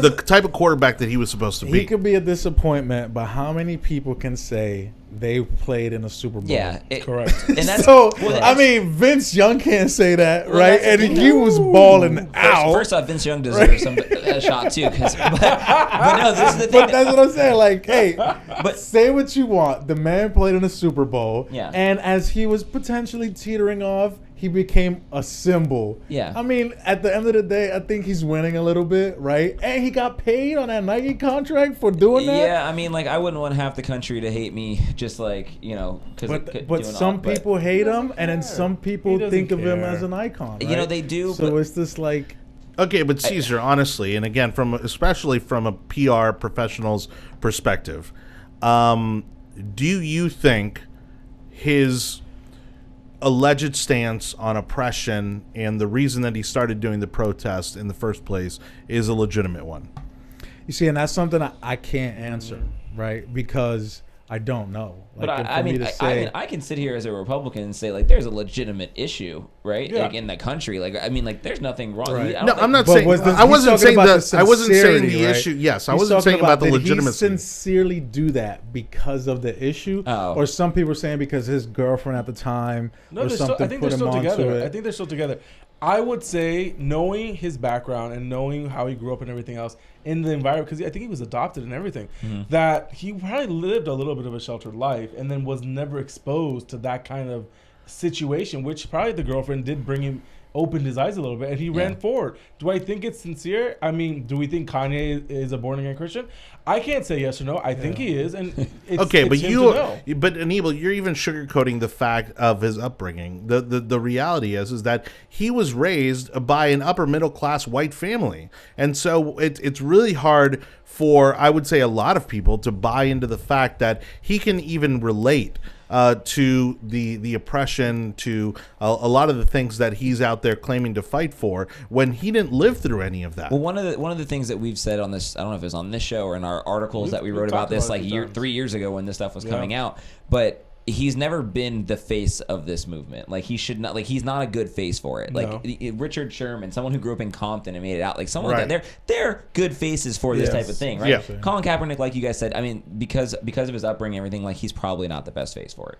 the type of quarterback that he was supposed to be. He could be a disappointment, but how many people can say they played in a Super Bowl? Yeah, correct. And that's so. Vince Young can't say that, right? And he was balling out. First off, Vince Young deserves a shot too. But no, this is the thing. But that's what I'm saying. Like, hey, but say what you want. The man played in a Super Bowl, and as he was potentially teetering off, he became a symbol. Yeah. I mean, at the end of the day, I think he's winning a little bit, right? And he got paid on that Nike contract for doing that. Yeah, I mean, I wouldn't want half the country to hate me, just But some people hate him, and then some people think of him as an icon. Right? They do. So it's just like. Okay, but Cesar, honestly, and again, especially from a PR professional's perspective, do you think his alleged stance on oppression and the reason that he started doing the protest in the first place is a legitimate one? You see, and that's something I can't answer, right? Because I don't know. But I can sit here as a Republican and say there's a legitimate issue, right? Yeah. In the country, there's nothing wrong. Right. I'm not saying. I wasn't saying the issue. Yes, I wasn't saying about the legitimacy. Did he sincerely do that because of the issue, or some people are saying because his girlfriend at the time or something I think put they're him still onto together. it? I think they're still together. I would say, knowing his background and knowing how he grew up and everything else in the environment, because I think he was adopted and everything, that he probably lived a little bit of a sheltered life and then was never exposed to that kind of situation, which probably the girlfriend did bring him, opened his eyes a little bit, and he ran forward. Do I think it's sincere? I mean, do we think Kanye is a born-again Christian? I can't say yes or no. I think he is, and it's, okay, it's but but Anibal, you're even sugarcoating the fact of his upbringing. The reality is that he was raised by an upper middle class white family, and so it's really hard for, I would say, a lot of people to buy into the fact that he can even relate to the oppression, to a lot of the things that he's out there claiming to fight for, when he didn't live through any of that. Well, one of the things that we've said on this, I don't know if it was on this show or in our articles that we wrote about this 3 years ago when this stuff was coming out, but he's never been the face of this movement. He should not. He's not a good face for it. Richard Sherman, someone who grew up in Compton and made it out. Someone that they're good faces for this type of thing, right? Yeah. Colin Kaepernick, like you guys said, I mean, because of his upbringing and everything, he's probably not the best face for it.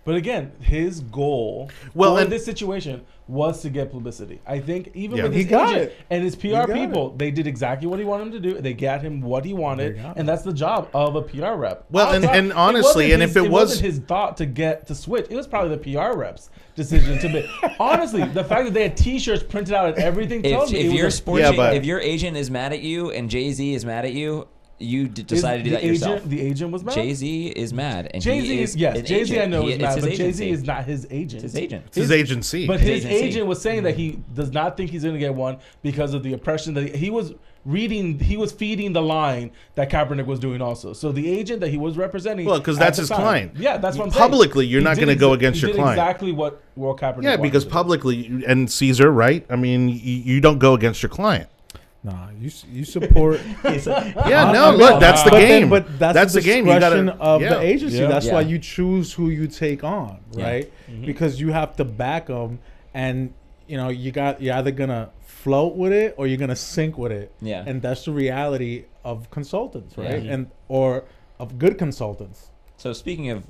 But again, his goal for this situation was to get publicity. I think even with his agent and his PR people, they did exactly what he wanted him to do. They got him what he wanted, and that's the job of a PR rep. Well, and honestly, and if it wasn't his thought to switch, it was probably the PR reps' decision to make. Honestly, the fact that they had T-shirts printed out and everything tells me if your agent is mad at you and Jay-Z is mad at you, you decided to do that yourself. The agent was mad. Jay-Z is mad, and Jay-Z he is yes. an Jay-Z agent. I know is It's mad, his but Jay-Z agency. is not his agent. It's his agent. It's his agency. But his agency. agent was saying that he does not think he's going to get one because of the oppression that he was reading. He was feeding the line that Kaepernick was doing also. So the agent that he was representing, Well, because at that's the his time- client. Yeah, that's what I'm Publicly, saying. you're He not did going to go exa- against he your did client. Exactly what Kaepernick. Yeah, wanted because to do. publicly, and Caesar, right? I mean, you don't go against your client. Nah, you support. Yeah, no, look, that's the But game. but that's the the game. You discretion gotta, of yeah. the agency. Yeah. That's Yeah. why you choose who you take on, Yeah. right? Because you have to back them, and you're either gonna float with it or you're gonna sink with it. Yeah. And that's the reality of consultants, right? Yeah. And or of good consultants. So speaking of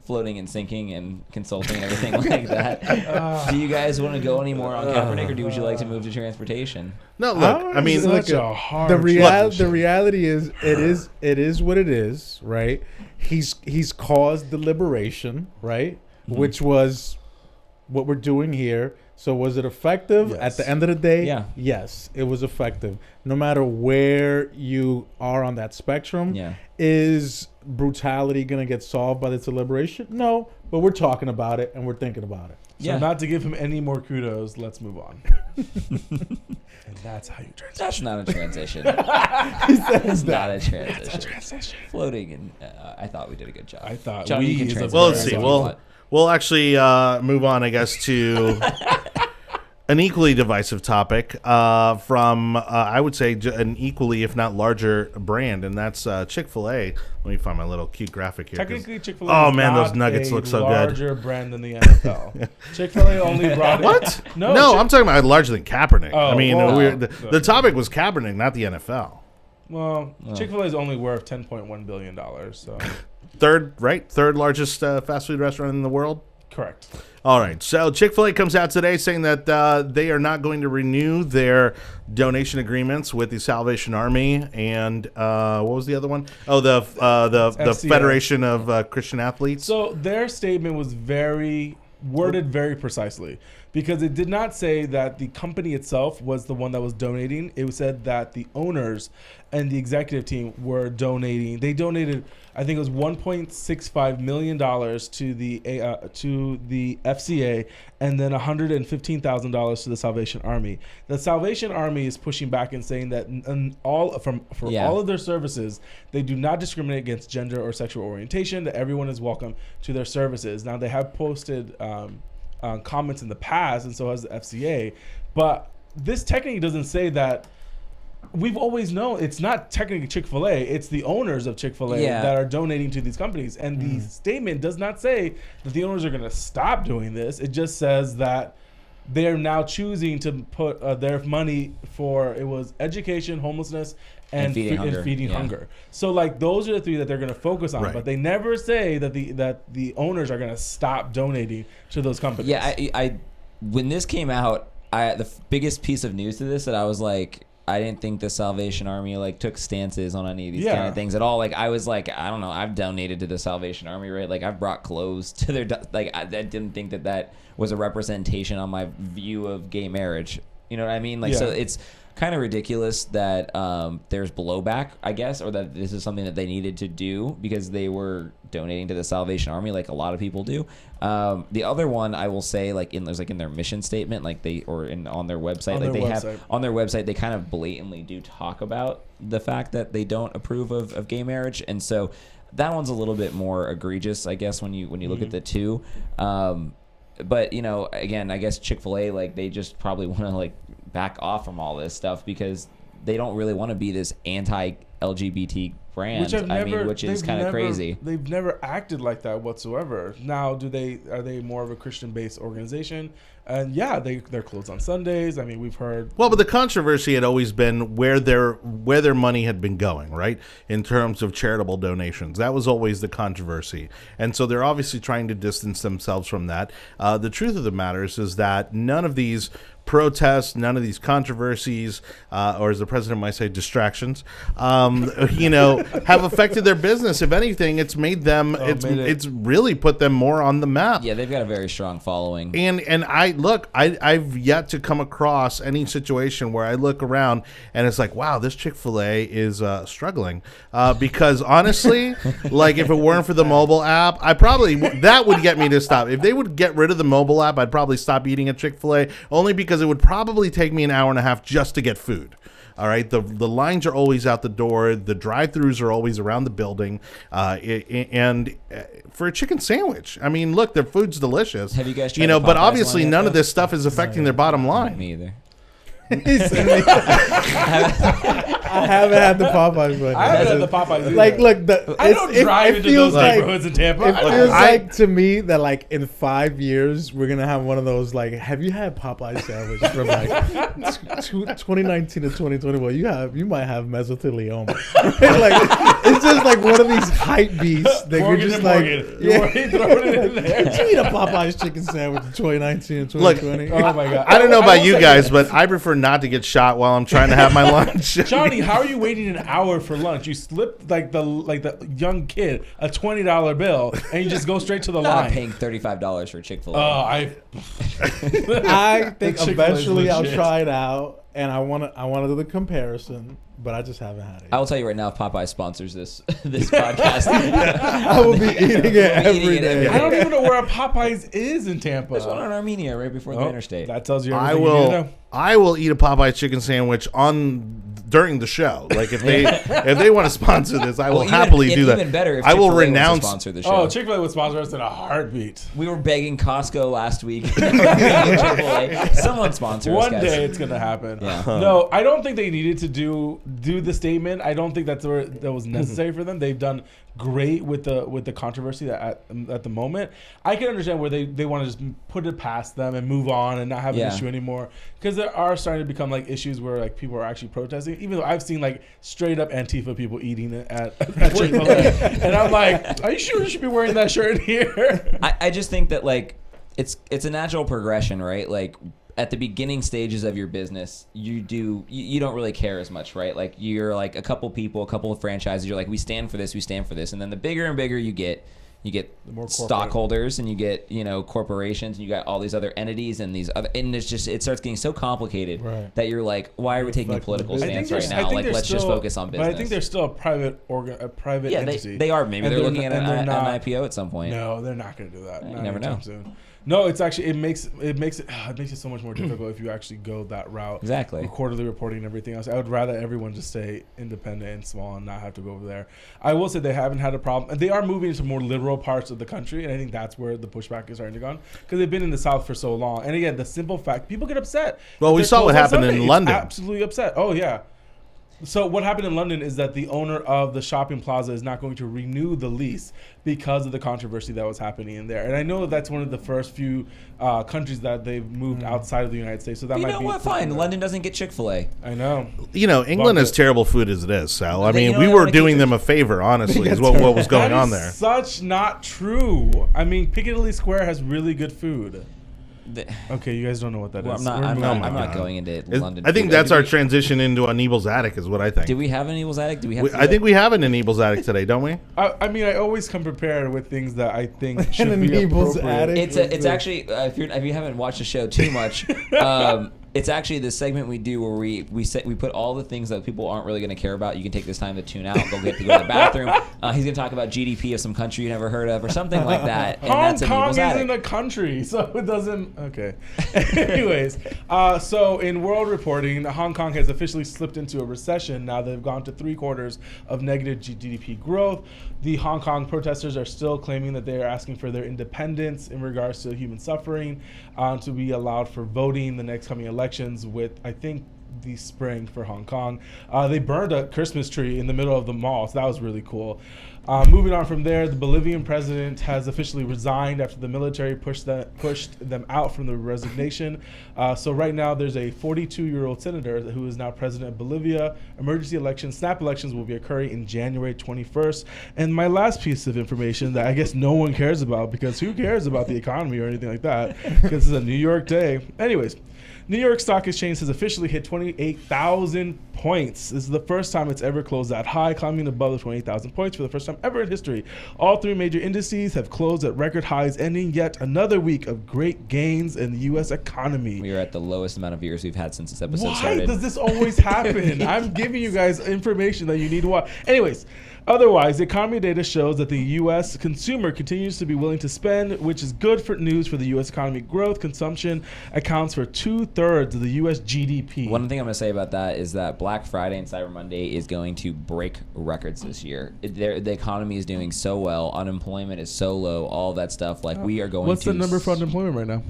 floating and sinking and consulting and everything like that, do you guys want to go any more on Kaepernick, or would you like to move to transportation? No, look, I mean, Such look, a hard The transition. reality is it is what it is, right? He's caused the liberation, right? Which was what we're doing here. So was it effective Yes. at the end of the day? Yeah. Yes, it was effective. No matter where you are on that spectrum, Yeah. is brutality going to get solved by this liberation? No, but we're talking about it and we're thinking about it. So Yeah. not to give him any more kudos, let's move on. And that's how you transition. That's not a transition. That's not a transition. Floating, and I thought we did a good job. I thought Johnny, you we can is a transition well, very let's see. as well- you want. We'll actually move on, I guess, to an equally divisive topic from, I would say, an equally, if not larger brand, and that's Chick-fil-A. Let me find my little cute graphic here. 'cause- Technically, Chick-fil-A Oh, is man, not those nuggets a look so good. larger brand than the NFL. Chick-fil-A only brought in... What? No, No, Chick- I'm talking about larger than Kaepernick. Oh, I mean, well, the topic was Kaepernick, not the NFL. Well, Chick-fil-A is only worth $10.1 billion, so... Third largest fast food restaurant in the world. Correct. All right. So Chick-fil-A comes out today saying that they are not going to renew their donation agreements with the Salvation Army and what was the other one? Oh, the FCA. Federation of Christian Athletes. So their statement was worded very precisely, because it did not say that the company itself was the one that was donating. It said that the owners and the executive team were donating. They donated, I think it was $1.65 million to the FCA, and then $115,000 to the Salvation Army. The Salvation Army is pushing back and saying that all of their services, they do not discriminate against gender or sexual orientation, that everyone is welcome to their services. Now, they have posted comments in the past, and so has the FCA, but this technically doesn't say that. We've always known it's not technically Chick-fil-A, it's the owners of Chick-fil-A that are donating to these companies. And the statement does not say that the owners are going to stop doing this. It just says that they're now choosing to put their money for, it was education, homelessness, and feeding hunger. So like those are the three that they're going to focus on, Right. but they never say that the owners are going to stop donating to those companies. Yeah, I when this came out, the biggest piece of news to this that I was like, I didn't think the Salvation Army like took stances on any of these kind of things at all. Like I was like, I don't know, I've donated to the Salvation Army, right? Like I've brought clothes to their I didn't think that was a representation on my view of gay marriage. You know what I mean? Like so it's kind of ridiculous that there's blowback, I guess, or that this is something that they needed to do because they were donating to the Salvation Army, like a lot of people do. The other one I will say, like in their mission statement, like on their website, on their website, they kind of blatantly do talk about the fact that they don't approve of gay marriage, and so that one's a little bit more egregious, I guess, when you look at the two. But again, I guess Chick-fil-A, like they just probably want to like back off from all this stuff because they don't really want to be this anti-LGBT brand. Which is kind of crazy. They've never acted like that whatsoever. Now, are they more of a Christian-based organization? And yeah, they're closed on Sundays. I mean, we've heard. Well, but the controversy had always been where their money had been going, right? In terms of charitable donations, that was always the controversy, and so they're obviously trying to distance themselves from that. The truth of the matter is that none of these protests, none of these controversies, or as the president might say, distractions, have affected their business. If anything, it's made them. It's really put them more on the map. Yeah, they've got a very strong following. And I've yet to come across any situation where I look around and it's like, wow, this Chick-fil-A is struggling. Because honestly, like if it weren't for the mobile app, that would get me to stop. If they would get rid of the mobile app, I'd probably stop eating at Chick-fil-A, only because it would probably take me an hour and a half just to get food. All right, the lines are always out the door. The drive-throughs are always around the building, and for a chicken sandwich, I mean, look, their food's delicious. Have you guys tried but obviously none of this stuff is affecting their bottom line. Me either. I haven't had the Popeyes one. I haven't had the Popeyes either. Like, look, I don't drive into those neighborhoods in Tampa. It feels like to me that like in 5 years we're gonna have one of those like, have you had Popeye sandwich from like 2019 to 2020? Well, you might have mesothelioma. Like it's just like one of these hype beasts that you're just like, throw it in there. Did you eat a Popeye's chicken sandwich in 2019 and 2020? Oh my god! I don't know about you guys, but I prefer not to get shot while I'm trying to have my lunch. Johnny, how are you waiting an hour for lunch? You slipped like the young kid a $20 bill, and you just go straight to the Not line. paying $35 for Chick-fil-A. I think eventually I'll try it out, and I want to do the comparison, but I just haven't had it. I will tell you right now, if Popeye sponsors this podcast, I will be eating it every day. I don't even know where a Popeyes is in Tampa. There's one in Armenia right before the interstate. That tells you everything you need to know. I will eat a Popeye chicken sandwich during the show. Like if they want to sponsor this, I will happily do that. Even better if I will Chick-fil-A renounce was to sponsor the show. Oh, Chick-fil-A would sponsor us in a heartbeat. We were begging Costco last week. Chick-fil-A. Someone sponsor us, One guys. day it's gonna happen. Yeah. No, I don't think they needed to do the statement. I don't think that was necessary for them. They've done great with the controversy that at the moment. I can understand where they want to just put it past them and move on and not have an issue anymore, because there are starting to become like issues where like people are actually protesting. Even though I've seen like straight up Antifa people eating it at Chick-fil-A, and I'm like, are you sure you should be wearing that shirt here? I just think that like it's a natural progression, right? Like at the beginning stages of your business, you don't really care as much, right? Like you're like a couple of franchises, you're like, we stand for this, and then the bigger and bigger you get stockholders, and you get corporations, and you got all these other entities and it starts getting so complicated that you're like, why are we taking a political stance right now? Like let's just focus on business. But I think there's still a private entity. They are. Maybe they're looking at an IPO at some point. No, they're not going to do that. You never know. Soon. No, it's actually it makes it so much more difficult if you actually go that route. Exactly. With quarterly reporting and everything else. I would rather everyone just stay independent and small and not have to go over there. I will say they haven't had a problem, and they are moving into more liberal parts of the country, and I think that's where the pushback is starting to go, because they've been in the South for so long. And again, the simple fact, people get upset. Well, we saw what happened in London. Absolutely upset. Oh yeah. So what happened in London is that the owner of the shopping plaza is not going to renew the lease because of the controversy that was happening in there. And I know that's one of the first few countries that they've moved outside of the United States. So that might be fine. London doesn't get Chick-fil-A. I know. England has terrible food as it is. So I mean, we were doing them a favor, honestly, is what was going on there. Such not true. I mean, Piccadilly Square has really good food. Okay, you guys don't know what that is. I'm not going into London. I think that's our transition into Anibal's Attic, is what I think. Do we have an Anibal's Attic? I think we have an Anibal's Attic today, don't we? I mean, I always come prepared with things that I think should An be Anibal's appropriate. Attic. It's actually if you haven't watched the show too much, it's actually the segment we do where we put all the things that people aren't really going to care about. You can take this time to tune out, go to the bathroom. He's going to talk about GDP of some country you never heard of or something like that. And Hong that's Kong Anibal's isn't a country, so it doesn't. Okay. Anyways, so in world reporting, Hong Kong has officially slipped into a recession. Now they've gone to 3 quarters of negative GDP growth. The Hong Kong protesters are still claiming that they are asking for their independence in regards to human suffering, to be allowed for voting the next coming elections, with, I think, the spring for Hong Kong. They burned a Christmas tree in the middle of the mall, so that was really cool. Moving on from there, the Bolivian president has officially resigned after the military pushed them out from the resignation. So right now, there's a 42-year-old senator who is now president of Bolivia. Emergency elections, snap elections, will be occurring in January 21st. And my last piece of information that I guess no one cares about, because who cares about the economy or anything like that? Because it's a New York day. Anyways. New York Stock Exchange has officially hit 28,000 points. This is the first time it's ever closed that high, climbing above the 28,000 points for the first time ever in history. All three major indices have closed at record highs, ending yet another week of great gains in the U.S. economy. We are at the lowest amount of viewers we've had since this episode Why started. does this always happen? I'm giving you guys information that you need to watch. Anyways, otherwise, the economy data shows that the U.S. consumer continues to be willing to spend, which is good for news for the U.S. economy. Growth consumption accounts for 2/3 of the U.S. GDP. One thing I'm going to say about that is that Black Friday and Cyber Monday is going to break records this year. The economy is doing so well. Unemployment is so low. All that stuff. Like, we are going What's to... the number for unemployment right now?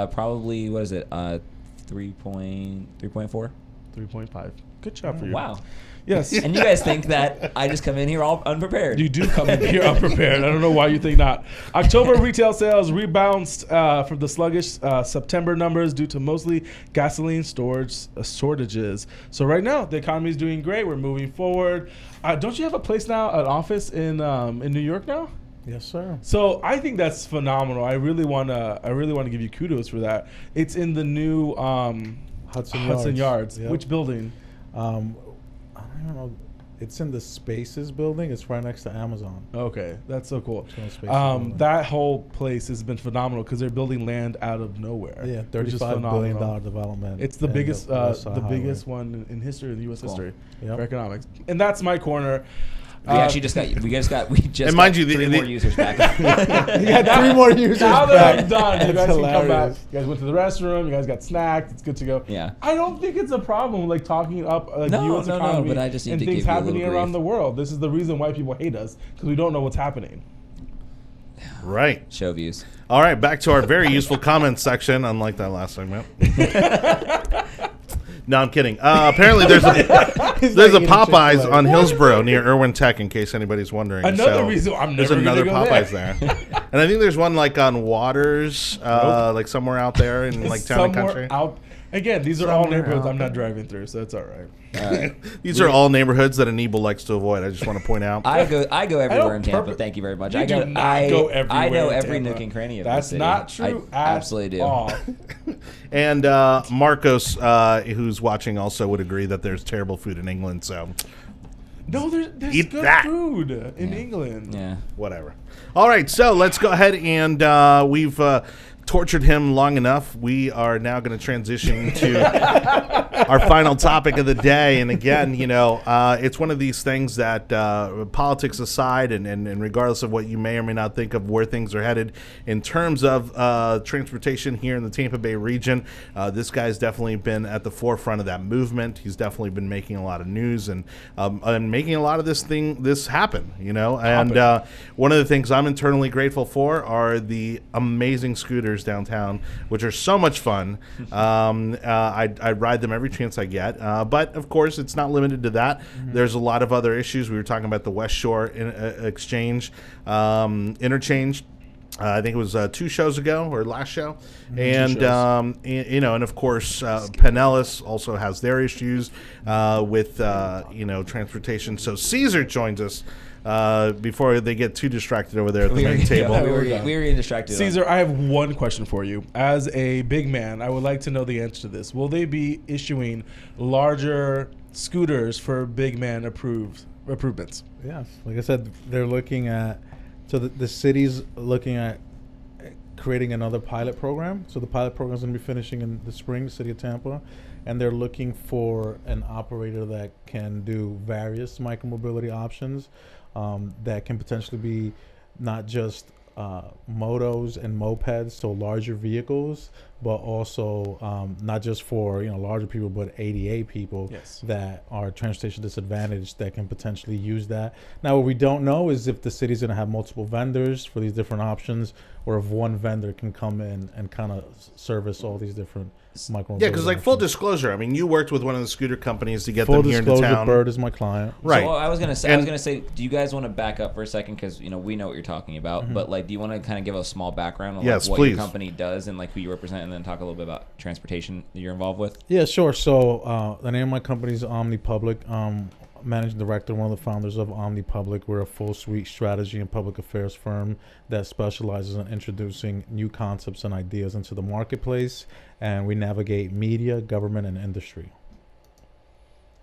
Probably, what is it? 3.4? 3.5. Good job for you. Wow. Yes. And you guys think that I just come in here all unprepared. You do come in here unprepared. I don't know why you think not. October retail sales rebounded from the sluggish September numbers due to mostly gasoline storage shortages. So right now, the economy is doing great. We're moving forward. Don't you have a place now, an office in New York now? Yes, sir. So I think that's phenomenal. I really wanna give you kudos for that. It's in the new Hudson Yards. Yep. Which building? I don't know. It's in the Spaces building. It's right next to Amazon. Okay, that's so cool. It's in the Spaces building. That whole place has been phenomenal because they're building land out of nowhere. Yeah, which is $35 billion phenomenal. development. It's the in biggest, West Side the Highway. biggest one in history, in U.S. Cool. history Yep. for economics. And that's my corner. We actually just got And mind you, three more users back. You got 3 more users Now that back. I'm done, you That's guys can come back. hilarious. You guys went to the restroom. You guys got snacked. It's good to go. Yeah. I don't think it's a problem like talking up the No, U.S. no, economy but I just need and to things give you a little happening around grief. the world. This is the reason why people hate us, because we don't know what's happening. Right. Show views. All right, back to our very useful comments section, unlike that last segment. No, I'm kidding. Apparently, there's a Popeyes Chick-fil-A. on Hillsborough near Irwin Tech, in case anybody's wondering. Another reason I'm there's never another gonna go Popeyes there. And I think there's one like on Waters, like somewhere out there in like town and Somewhere country. out. Again, these are all Somewhere neighborhoods out I'm not there. driving through, so it's all right. All right. These are all neighborhoods that Anibal likes to avoid. I just want to point out. I go everywhere in Tampa. purpose- Thank you very much. You I do not go everywhere I know in every Tampa. nook and cranny of That's the city. not true. I absolutely do. All. And Marcos, who's watching, also would agree that there's terrible food in England. So No, there's Eat good that. food in England. Yeah. whatever. All right, so let's go ahead and we've tortured him long enough. We are now going to transition to our final topic of the day. And again, it's one of these things that politics aside, and regardless of what you may or may not think of where things are headed in terms of transportation here in the Tampa Bay region, this guy's definitely been at the forefront of that movement. He's definitely been making a lot of news and making a lot of this happen, And one of the things I'm internally grateful for are the amazing scooters downtown, which are so much fun. I ride them every chance I get. But, of course, it's not limited to that. Mm-hmm. There's a lot of other issues. We were talking about the West Shore interchange. I think it was 2 shows ago or last show. And of course, Pinellas also has their issues with, transportation. So Cesar joins us before they get too distracted over there at the main table. We were getting distracted. Caesar, I have one question for you. As a big man, I would like to know the answer to this. Will they be issuing larger scooters for big man improvements? Yes. Like I said, they're looking at, so the city's looking at creating another pilot program. So the pilot program is going to be finishing in the spring, the city of Tampa. And they're looking for an operator that can do various micromobility options that can potentially be not just motos and mopeds, so larger vehicles, but also not just for larger people, but ADA people Yes. that are transportation disadvantaged that can potentially use that. Now, what we don't know is if the city's going to have multiple vendors for these different options, or if one vendor can come in and kind of service all these different micro. Yeah, because like full disclosure, I mean, you worked with one of the scooter companies to get full them here into disclosure, town. Bird is my client. Right. So I was gonna say, do you guys want to back up for a second, because we know what you're talking about, but like, do you want to kind of give a small background on Yes, like, what please. your company does and like who you represent, and then talk a little bit about transportation that you're involved with? Yeah, sure. So the name of my company is OmniPublic. Managing director, one of the founders of OmniPublic. We're a full suite strategy and public affairs firm that specializes in introducing new concepts and ideas into the marketplace, and we navigate media, government, and industry.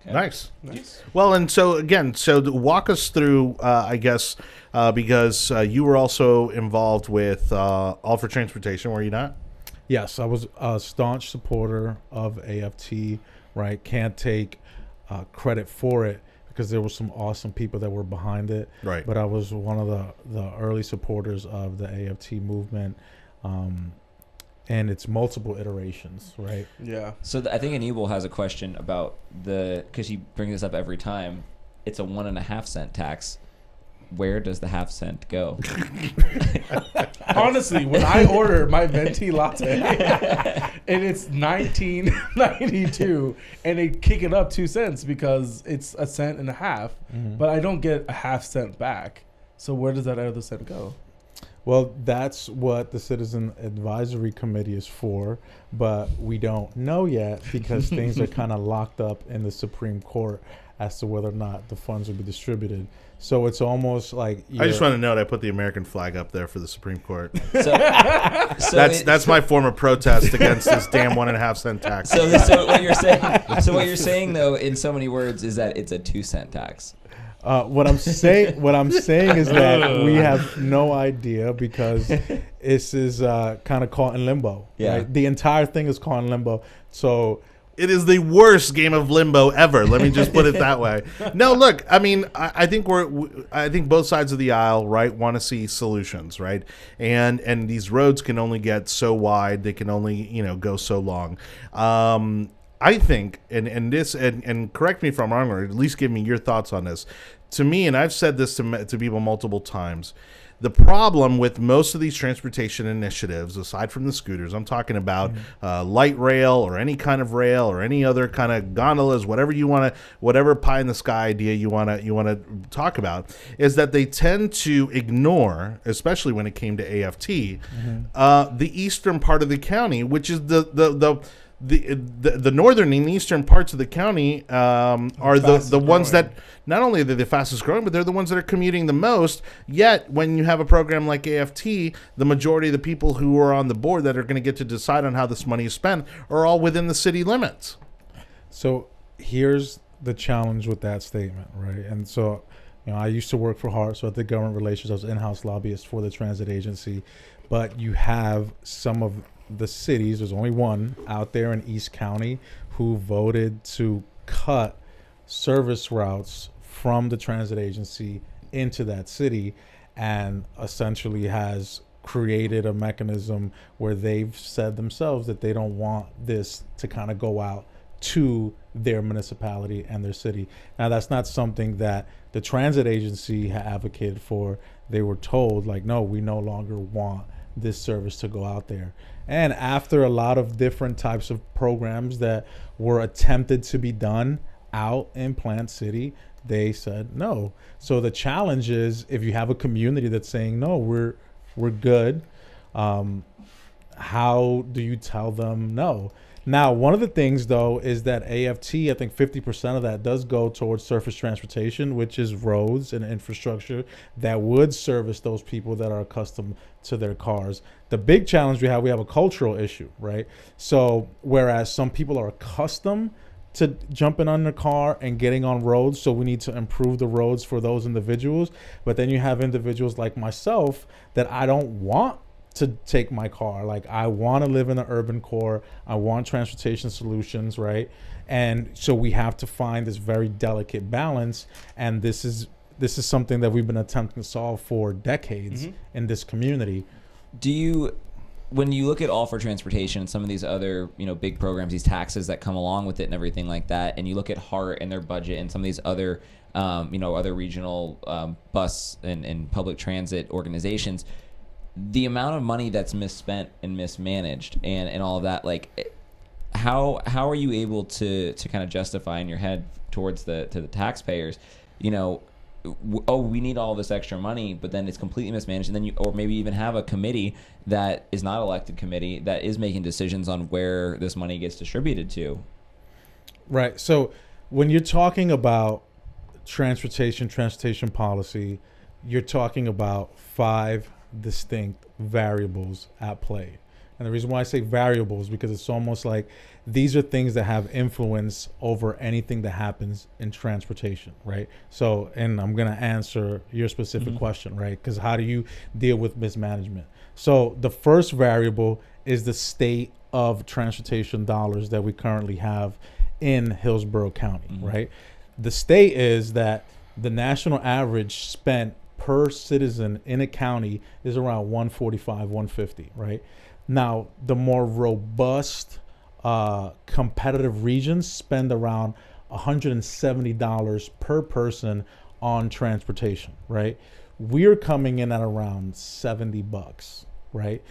Okay. Nice. Nice. Well, and so again, walk us through, I guess, because you were also involved with All for Transportation, were you not? Yes, I was a staunch supporter of AFT. Right, can't take credit for it because there were some awesome people that were behind it. Right. But I was one of the early supporters of the AFT movement, and its multiple iterations. Right. Yeah. So I think Anibal has a question about because he brings this up every time. It's a 1.5 cent tax. Where does the half cent go? Honestly, when I order my venti latte and it's $19.92 and they kick it up 2 cents because it's 1.5 cents, but I don't get a half cent back. So where does that other cent go? Well, that's what the Citizen Advisory Committee is for, but we don't know yet because things are kind of locked up in the Supreme Court as to whether or not the funds will be distributed. So it's almost like I just want to note I put the American flag up there for the Supreme Court. So That's my form of protest against this damn 1.5 cent tax. So what you're saying though, in so many words, is that it's a 2 cent tax. What I'm saying is that we have no idea because this is kind of caught in limbo. Yeah. Right? The entire thing is caught in limbo. So It is the worst game of limbo ever. Let me just put it that way. No, look, I mean, I think I think both sides of the aisle, right, want to see solutions, right? And these roads can only get so wide; they can only go so long. I think, and correct me if I'm wrong, or at least give me your thoughts on this. To me, and I've said this to people multiple times. The problem with most of these transportation initiatives, aside from the scooters, I'm talking about light rail or any kind of rail or any other kind of gondolas, whatever pie in the sky idea you want to talk about, is that they tend to ignore, especially when it came to AFT, the eastern part of the county, which is the northern and eastern parts of the county are the ones that not only are they the fastest growing, but they're the ones that are commuting the most. Yet, when you have a program like AFT, the majority of the people who are on the board that are going to get to decide on how this money is spent are all within the city limits. So here's the challenge with that statement, right? And so, I used to work for HART, so I did government relations. I was in-house lobbyist for the transit agency. But you have some of the cities, there's only one out there in East County, who voted to cut service routes from the transit agency into that city, and essentially has created a mechanism where they've said themselves that they don't want this to kind of go out to their municipality and their city. Now, that's not something that the transit agency advocated for. They were told, like, no, we no longer want this service to go out there. And after a lot of different types of programs that were attempted to be done out in Plant City, they said no. So the challenge is, if you have a community that's saying no, we're good, how do you tell them no? Now, one of the things, though, is that AFT, I think 50% of that does go towards surface transportation, which is roads and infrastructure that would service those people that are accustomed to their cars. The big challenge we have a cultural issue, right? So whereas some people are accustomed to jumping on their car and getting on roads, so we need to improve the roads for those individuals. But then you have individuals like myself that I don't want to take my car. Like, I want to live in the urban core. I want transportation solutions, right? And so we have to find this very delicate balance. And this is something that we've been attempting to solve for decades in this community. Do you when you look at All for Transportation and some of these other, big programs, these taxes that come along with it and everything like that, and you look at HART and their budget and some of these other, other regional bus and public transit organizations, the amount of money that's misspent and mismanaged and all of that, like, how are you able to kind of justify in your head towards the taxpayers, we need all this extra money, but then it's completely mismanaged, and then or maybe even have a committee that is not elected committee that is making decisions on where this money gets distributed to. Right. So when you're talking about transportation policy, you're talking about 5 distinct variables at play. And the reason why I say variables is because it's almost like these are things that have influence over anything that happens in transportation, right? So, and I'm going to answer your specific question, right? Because how do you deal with mismanagement? So the first variable is the state of transportation dollars that we currently have in Hillsborough County, right? The state is that the national average spent per citizen in a county is around 145, 150, right? Now, the more robust, competitive regions spend around $170 per person on transportation, right? We're coming in at around $70, right?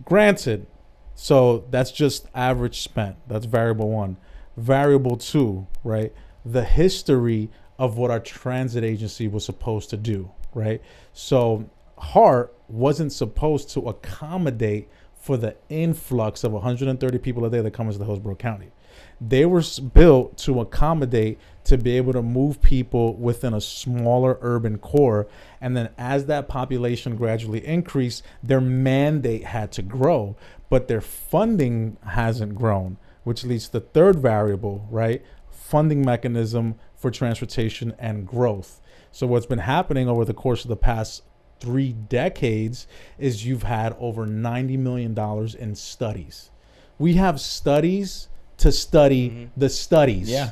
Granted, so that's just average spent. That's variable 1. Variable 2, right? The history of what our transit agency was supposed to do, right? So HART wasn't supposed to accommodate for the influx of 130 people a day that comes to Hillsborough County. They were built to accommodate, to be able to move people within a smaller urban core. And then as that population gradually increased, their mandate had to grow, but their funding hasn't grown, which leads to the third variable, right? Funding mechanism for transportation and growth. So what's been happening over the course of the past 3 decades is you've had over $90 million in studies. We have studies to study the studies. Yeah.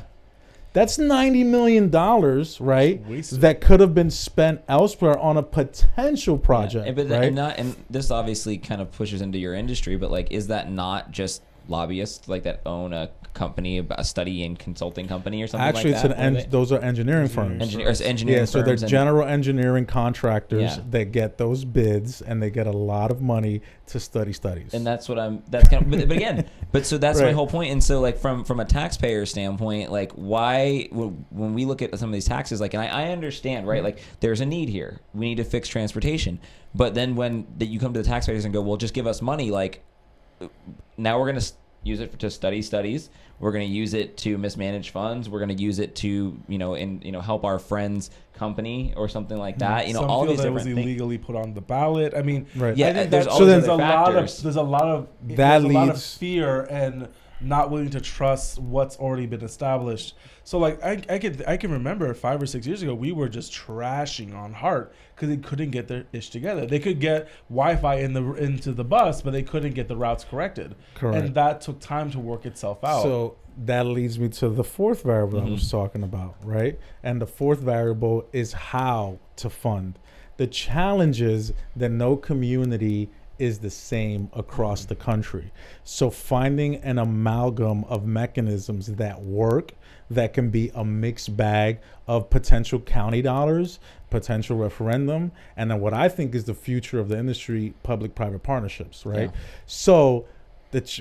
That's $90 million, right? That could have been spent elsewhere on a potential project. Yeah. Right? And this obviously kind of pushes into your industry, but like, is that not just lobbyists like that own a company, a study and consulting company or something Actually, like that? those are engineering firms. Engineering so they're firms general engineering contractors that get those bids, and they get a lot of money to study studies. And that's what that's kind of, but again, so that's Right. my whole point. And so like from a taxpayer standpoint, like why, when we look at some of these taxes, like, and I understand, right? Like there's a need here. We need to fix transportation. But then when you come to the taxpayers and go, well, just give us money, like now we're going to use it to study studies. We're going to use it to mismanage funds. We're going to use it to, help our friend's company or something like that. Some all feel these that it was different things. illegally put on the ballot. I mean, Right. Yeah, I think there's that- always there's other a lot factors. of there's a lot of fear and not willing to trust what's already been established. So like I can remember 5 or 6 years ago we were just trashing on HART because they couldn't get their ish together. They could get Wi-Fi into the bus, but they couldn't get the routes corrected. Correct. And that took time to work itself out. So that leads me to the fourth variable I was talking about, right? And the fourth variable is how to fund. The challenge is that no community is the same across the country. So finding an amalgam of mechanisms that work, that can be a mixed bag of potential county dollars, potential referendum, and then what I think is the future of the industry, public-private partnerships, right? Yeah. So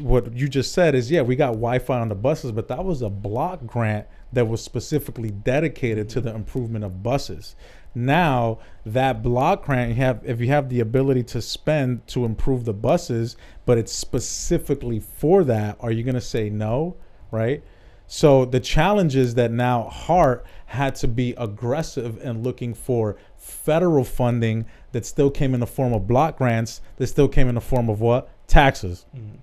what you just said is, we got Wi-Fi on the buses, but that was a block grant that was specifically dedicated to the improvement of buses. Now that block grant, if you have the ability to spend to improve the buses, but it's specifically for that, are you going to say no, right? So the challenge is that now HART had to be aggressive in looking for federal funding that still came in the form of block grants, that still came in the form of what? Taxes. Mm-hmm.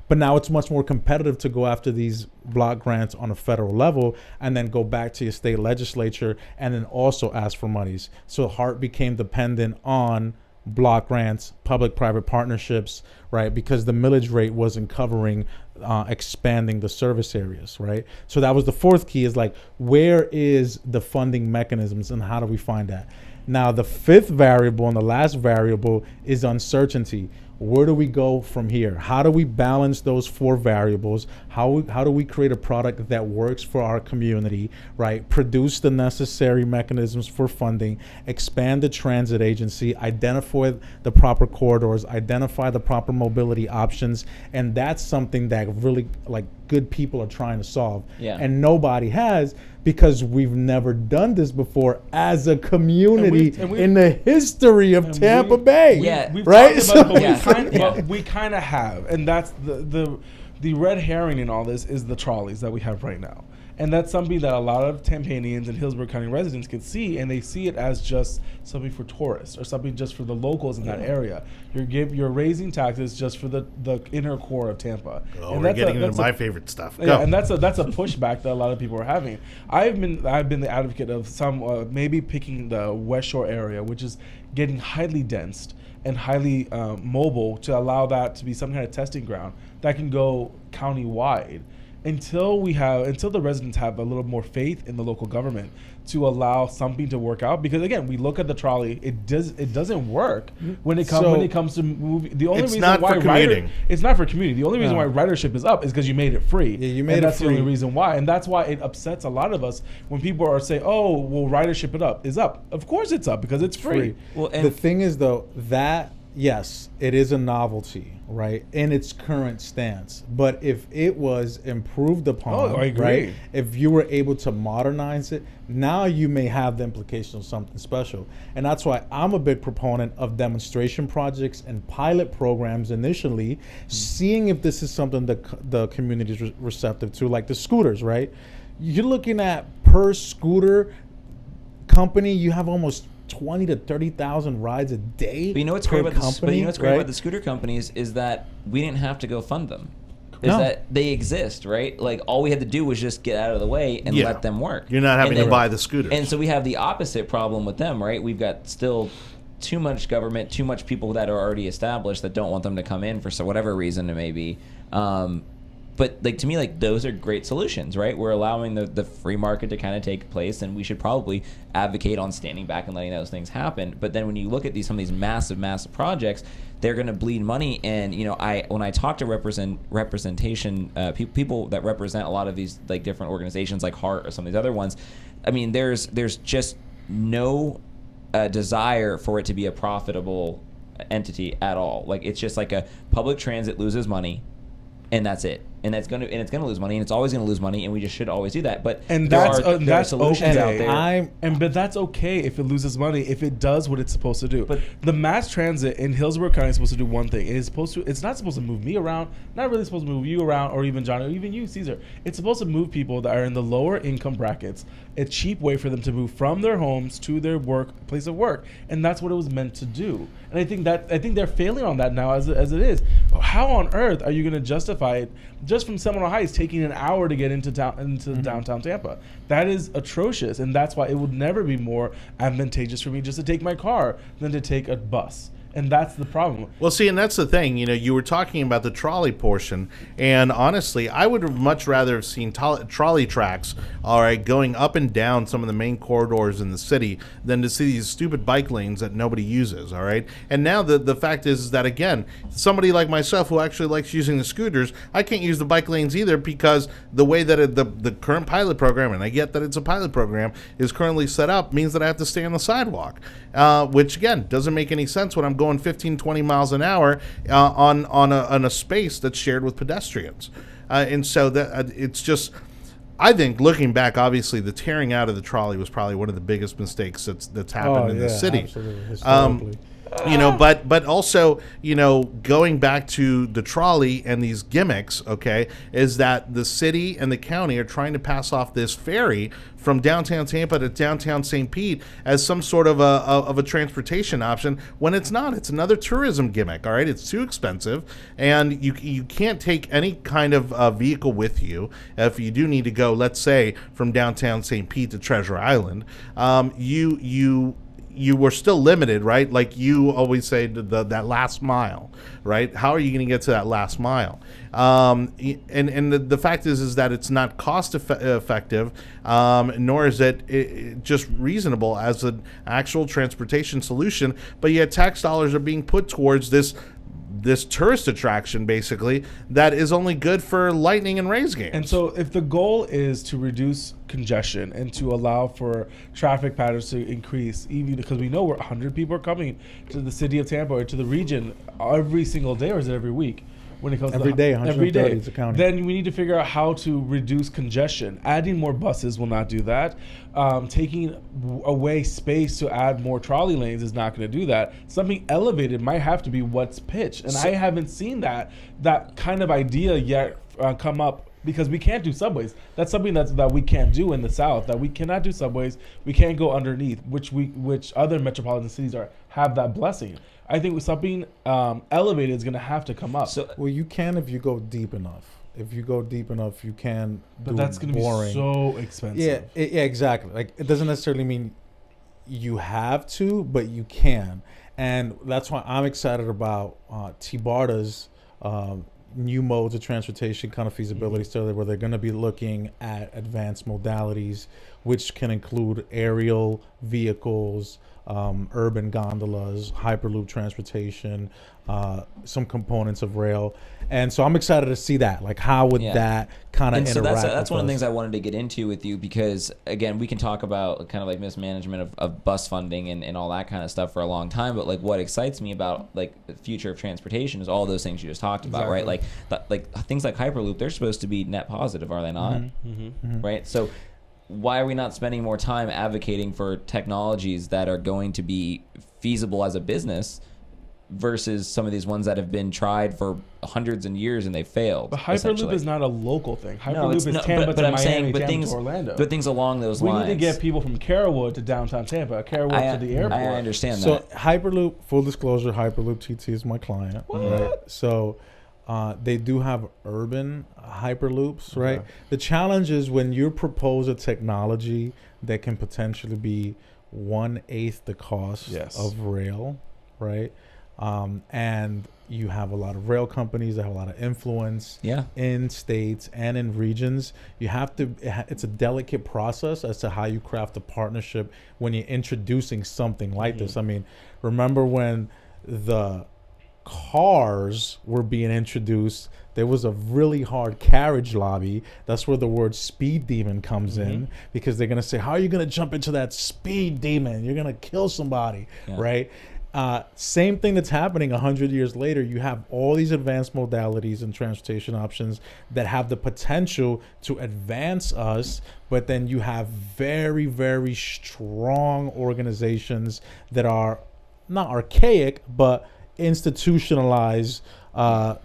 But now it's much more competitive to go after these block grants on a federal level and then go back to your state legislature and then also ask for monies. So HART became dependent on block grants, public-private partnerships, right? Because the millage rate wasn't covering expanding the service areas, right? So that was the fourth key, is like, where is the funding mechanisms and how do we find that? Now, the fifth variable and the last variable is uncertainty. Where do we go from here? How do we balance those four variables? How do we create a product that works for our community, right? Produce the necessary mechanisms for funding, expand the transit agency, identify the proper corridors, identify the proper mobility options, and that's something that really like good people are trying to solve. Yeah. And nobody has, because we've never done this before as a community in the history of Tampa Bay. Yeah. We've right? talked about it, So- but we kind of have, and that's the red herring in all this is the trolleys that we have right now. And that's something that a lot of Tampanians and Hillsborough County residents can see, and they see it as just something for tourists or something just for the locals in that area. You're raising taxes just for the inner core of Tampa. Oh, and we're getting into my favorite stuff. Go. Yeah, and that's a pushback that a lot of people are having. I've been the advocate of some maybe picking the West Shore area, which is getting highly dense and highly mobile, to allow that to be some kind of testing ground that can go county-wide until the residents have a little more faith in the local government to allow something to work out. Because again, we look at the trolley, it doesn't work when it comes to moving. The only It's reason not why for commuting. it's not for commuting. The only reason why ridership is up is because you made it free. Yeah, you made and it that's free. the only reason why. And that's why it upsets a lot of us when people are saying, "Oh, well, ridership is up." Of course, it's up because it's free. Well, The and thing is, though, that yes, it is a novelty, right, in its current stance. But if it was improved upon, I agree. right, if you were able to modernize it, now you may have the implication of something special. And that's why I'm a big proponent of demonstration projects and pilot programs initially, seeing if this is something that the community is receptive to, like the scooters, right? You're looking at per scooter company, you have almost 20 to 30,000 rides a day. But you know what's per great about company, but you know what's great right? about the scooter companies is that we didn't have to go fund them. Is No. that they exist, right? Like all we had to do was just get out of the way and Yeah. let them work. You're not having And to then- buy the scooters. And so we have the opposite problem with them, right? We've got still too much government, too much people that are already established that don't want them to come in for whatever reason it may be. But like to me, like those are great solutions, right? We're allowing the free market to kind of take place, and we should probably advocate on standing back and letting those things happen. But then when you look at some of these massive projects, they're going to bleed money. And when I talk to representation people that represent a lot of these like different organizations like Heart or some of these other ones, I mean, there's just no desire for it to be a profitable entity at all. Like it's just like a public transit loses money, and that's it. And it's gonna lose money, and it's always gonna lose money, and we just should always do that. But And there that's are solutions okay. out there. But that's okay if it loses money, if it does what it's supposed to do. But the mass transit in Hillsborough County is supposed to do one thing. It's not supposed to move me around, not really supposed to move you around, or even Johnny, or even you, Cesar. It's supposed to move people that are in the lower income brackets, a cheap way for them to move from their homes to their place of work. And that's what it was meant to do. And I think they're failing on that now as it is. How on earth are you going to justify it just from Seminole Heights taking an hour to get into downtown Tampa? That is atrocious, and that's why it would never be more advantageous for me just to take my car than to take a bus. And that's the problem. Well, see, and that's the thing. You were talking about the trolley portion, and honestly, I would have much rather have seen trolley tracks, all right, going up and down some of the main corridors in the city than to see these stupid bike lanes that nobody uses, all right? And now the fact is that, again, somebody like myself who actually likes using the scooters, I can't use the bike lanes either because the way that the current pilot program, and I get that it's a pilot program, is currently set up means that I have to stay on the sidewalk, which, again, doesn't make any sense when I'm going 15, 20 miles an hour on a space that's shared with pedestrians. And so that it's just, I think looking back, obviously the tearing out of the trolley was probably one of the biggest mistakes that's happened in the city. Absolutely. Historically. But also, going back to the trolley and these gimmicks, okay, is that the city and the county are trying to pass off this ferry from downtown Tampa to downtown St. Pete as some sort of a transportation option when it's not. It's another tourism gimmick, all right? It's too expensive, and you can't take any kind of vehicle with you if you do need you were still limited, right? Like you always say, that last mile, right? How are you going to get to that last mile? And the fact is that it's not cost effective, nor is it just reasonable as an actual transportation solution. But yet tax dollars are being put towards this tourist attraction, basically, that is only good for Lightning and Rays games. And so if the goal is to reduce congestion and to allow for traffic patterns to increase, even because we know 100 people are coming to the city of Tampa or to the region every single day, or is it every week? When it comes every to day, every day, it's a county. Then we need to figure out how to reduce congestion. Adding more buses will not do that. Taking away space to add more trolley lanes is not going to do that. Something elevated might have to be what's pitched, and I haven't seen that kind of idea yet come up. Because we can't do subways. That's something that we can't do in the South. That we cannot do subways. We can't go underneath, which other metropolitan cities have that blessing. I think something elevated is going to have to come up. So, well, you can if you go deep enough. If you go deep enough, you can. But that's going to be so expensive. Yeah, exactly. Like it doesn't necessarily mean you have to, but you can, and that's why I'm excited about T-BARTA's new modes of transportation kind of feasibility study, where they're going to be looking at advanced modalities, which can include aerial vehicles, urban gondolas, hyperloop transportation, some components of rail. And so I'm excited to see that. Like, how would that kind of interact? So that's one of the things I wanted to get into with you, because again, we can talk about kind of like mismanagement of bus funding and all that kind of stuff for a long time. But like, what excites me about like the future of transportation is all those things you just talked about, right? Like things like hyperloop, they're supposed to be net positive, are they not? Right? So why are we not spending more time advocating for technologies that are going to be feasible as a business versus some of these ones that have been tried for hundreds of years and they failed? But Hyperloop is not a local thing. Hyperloop is Tampa to Miami, Tampa to Orlando. But things along those lines. We need to get people from Carrollwood to downtown Tampa, Carrollwood to the airport. I understand so that. So Hyperloop, full disclosure, Hyperloop TT is my client. Right? So they do have urban Hyperloops, right? Okay. The challenge is when you propose a technology that can potentially be 1/8 the cost of rail, right? And you have a lot of rail companies that have a lot of influence in states and in regions. You have to, it's a delicate process as to how you craft a partnership when you're introducing something like this. I mean, remember when the cars were being introduced, there was a really hard carriage lobby. That's where the word speed demon comes in, because they're going to say, how are you going to jump into that speed demon? You're going to kill somebody, right? Same thing that's happening 100 years later. You have all these advanced modalities and transportation options that have the potential to advance us, but then you have very, very strong organizations that are not archaic, but institutionalized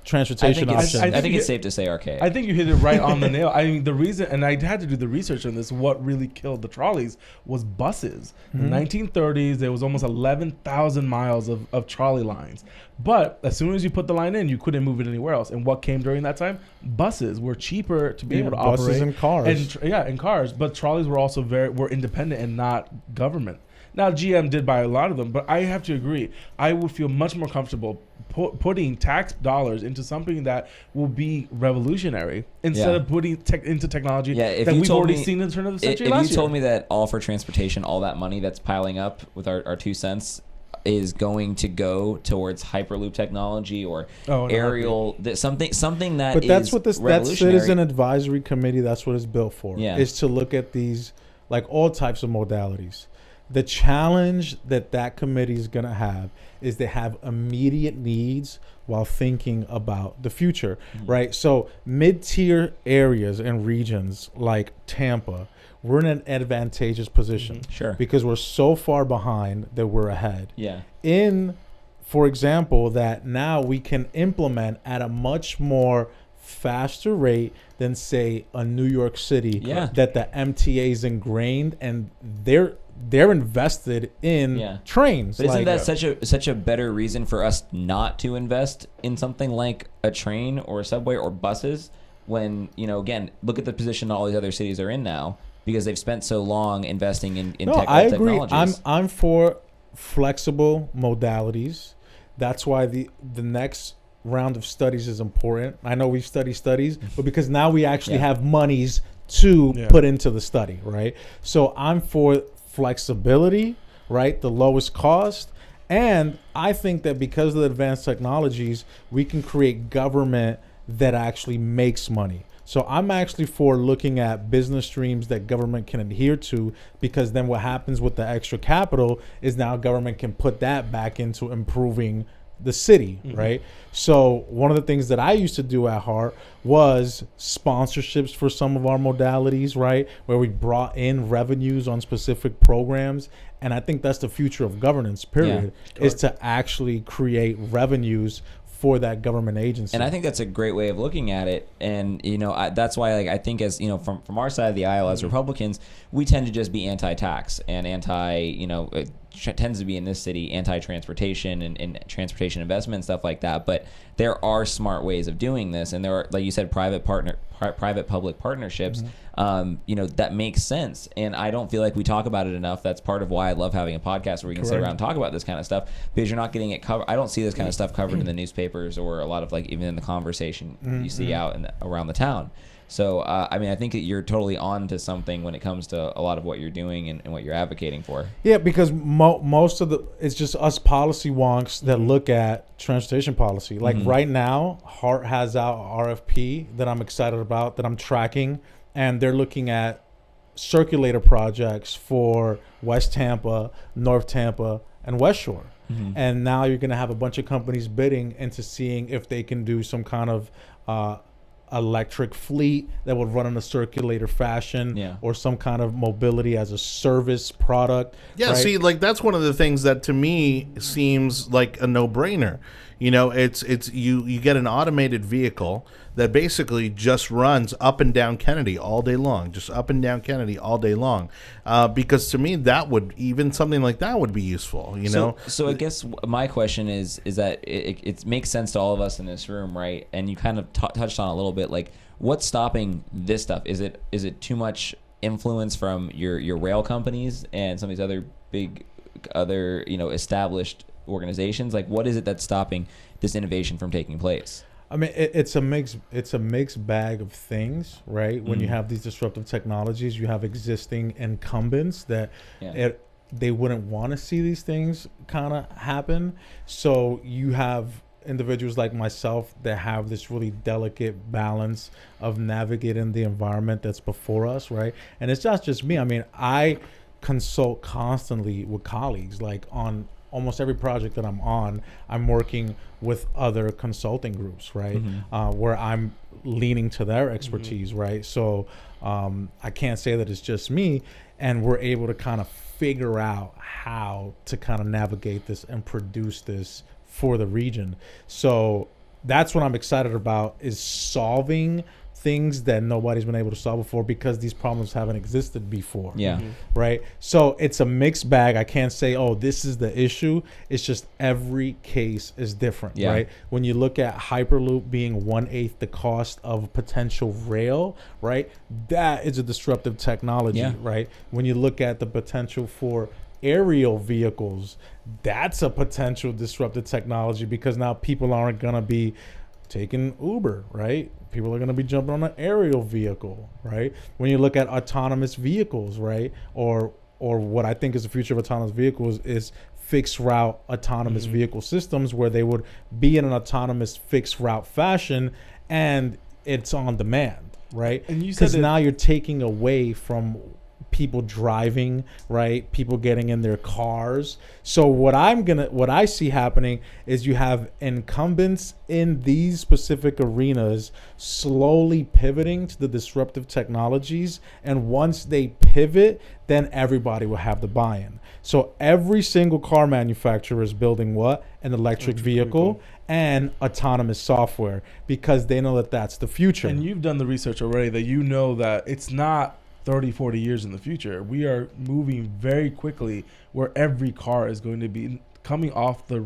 transportation options. I think it's safe to say archaic. I think you hit it right on the nail. I mean, the reason, and I had to do the research on this, what really killed the trolleys was buses. In the 1930s, there was almost 11,000 miles of trolley lines. But as soon as you put the line in, you couldn't move it anywhere else. And what came during that time? Buses were cheaper to be able to operate. Buses and cars. And cars. But trolleys were also were independent and not government. Now, GM did buy a lot of them, but I have to agree. I would feel much more comfortable putting tax dollars into something that will be revolutionary instead of putting into technology that we've already seen in the turn of the century last year. If you told me that all for transportation, all that money that's piling up with our 2 cents is going to go towards Hyperloop technology or aerial, something that but is that's what that revolutionary. Citizen Advisory Committee, that's what it's built for, is to look at these, like all types of modalities. The challenge that committee is going to have is they have immediate needs while thinking about the future, right? So mid-tier areas and regions like Tampa, we're in an advantageous position because we're so far behind that we're ahead. For example, that now we can implement at a much more faster rate than, say, a New York City that the MTA is ingrained and they're invested in trains. But isn't that such a better reason for us not to invest in something like a train or a subway or buses when, again, look at the position all these other cities are in now because they've spent so long investing in technologies. I agree. I'm for flexible modalities. That's why the next round of studies is important. I know we've studied studies, but because now we actually have monies to put into the study, right? So I'm for flexibility, right? The lowest cost. And I think that because of the advanced technologies, we can create government that actually makes money. So I'm actually for looking at business streams that government can adhere to, because then what happens with the extra capital is now government can put that back into improving the city, right? So one of the things that I used to do at Heart was sponsorships for some of our modalities, right? Where we brought in revenues on specific programs. And I think that's the future of governance, period, is to actually create revenues for that government agency. And I think that's a great way of looking at it. And, you know, that's why, like, I think as, you know, from our side of the aisle as Republicans, we tend to just be anti-tax and you know, it tends to be in this city, anti-transportation and transportation investment and stuff like that. But there are smart ways of doing this. And there are, like you said, private-public partnerships, you know, that makes sense. And I don't feel like we talk about it enough. That's part of why I love having a podcast where we can sit around and talk about this kind of stuff, because you're not getting it covered. I don't see this kind of stuff covered in the newspapers or a lot of, like, even in the conversation you see out around the town. So, I mean, I think that you're totally on to something when it comes to a lot of what you're doing and what you're advocating for. Yeah, because most of it's just us policy wonks that look at transportation policy. Like right now, Hart has out RFP that I'm excited about, that I'm tracking, and they're looking at circulator projects for West Tampa, North Tampa, and West Shore. And now you're going to have a bunch of companies bidding into seeing if they can do some kind of electric fleet that would run in a circulator fashion, or some kind of mobility as a service product. Yeah, right? See, like, that's one of the things that to me seems like a no-brainer. You know, it's you get an automated vehicle that basically just runs up and down Kennedy all day long, just up and down Kennedy all day long. Because to me, that would, even something like that would be useful, you know? So I guess my question is that it makes sense to all of us in this room, right? And you kind of touched on a little bit, like, what's stopping this stuff? Is it too much influence from your rail companies and some of these other big, you know, established organizations? Like, what is it that's stopping this innovation from taking place? I mean, it's a mixed bag of things, right? When you have these disruptive technologies, you have existing incumbents that they wouldn't want to see these things kind of happen. So you have individuals like myself that have this really delicate balance of navigating the environment that's before us, right? And it's not just me. I mean, I consult constantly with colleagues, like on almost every project that I'm on, I'm working with other consulting groups, right? Where I'm leaning to their expertise, right? So I can't say that it's just me, and we're able to kind of figure out how to kind of navigate this and produce this for the region. So that's what I'm excited about, is solving things that nobody's been able to solve before, because these problems haven't existed before. Right? So it's a mixed bag. I can't say, oh, this is the issue. It's just every case is different, right? When you look at Hyperloop being 1/8 the cost of potential rail, right? That is a disruptive technology, right? When you look at the potential for aerial vehicles, that's a potential disruptive technology, because now people aren't going to be taking Uber, right? People are going to be jumping on an aerial vehicle, right? When you look at autonomous vehicles, right? Or what I think is the future of autonomous vehicles is fixed route autonomous vehicle systems, where they would be in an autonomous fixed route fashion, and it's on demand, right? And you said, because now you're taking away from people driving, right? People getting in their cars. So what I see happening is you have incumbents in these specific arenas slowly pivoting to the disruptive technologies. And once they pivot, then everybody will have the buy-in. So every single car manufacturer is building what? An electric vehicle and autonomous software, because they know that that's the future. And you've done the research already, that you know that it's not 30, 40 years in the future. We are moving very quickly where every car is going to be coming off the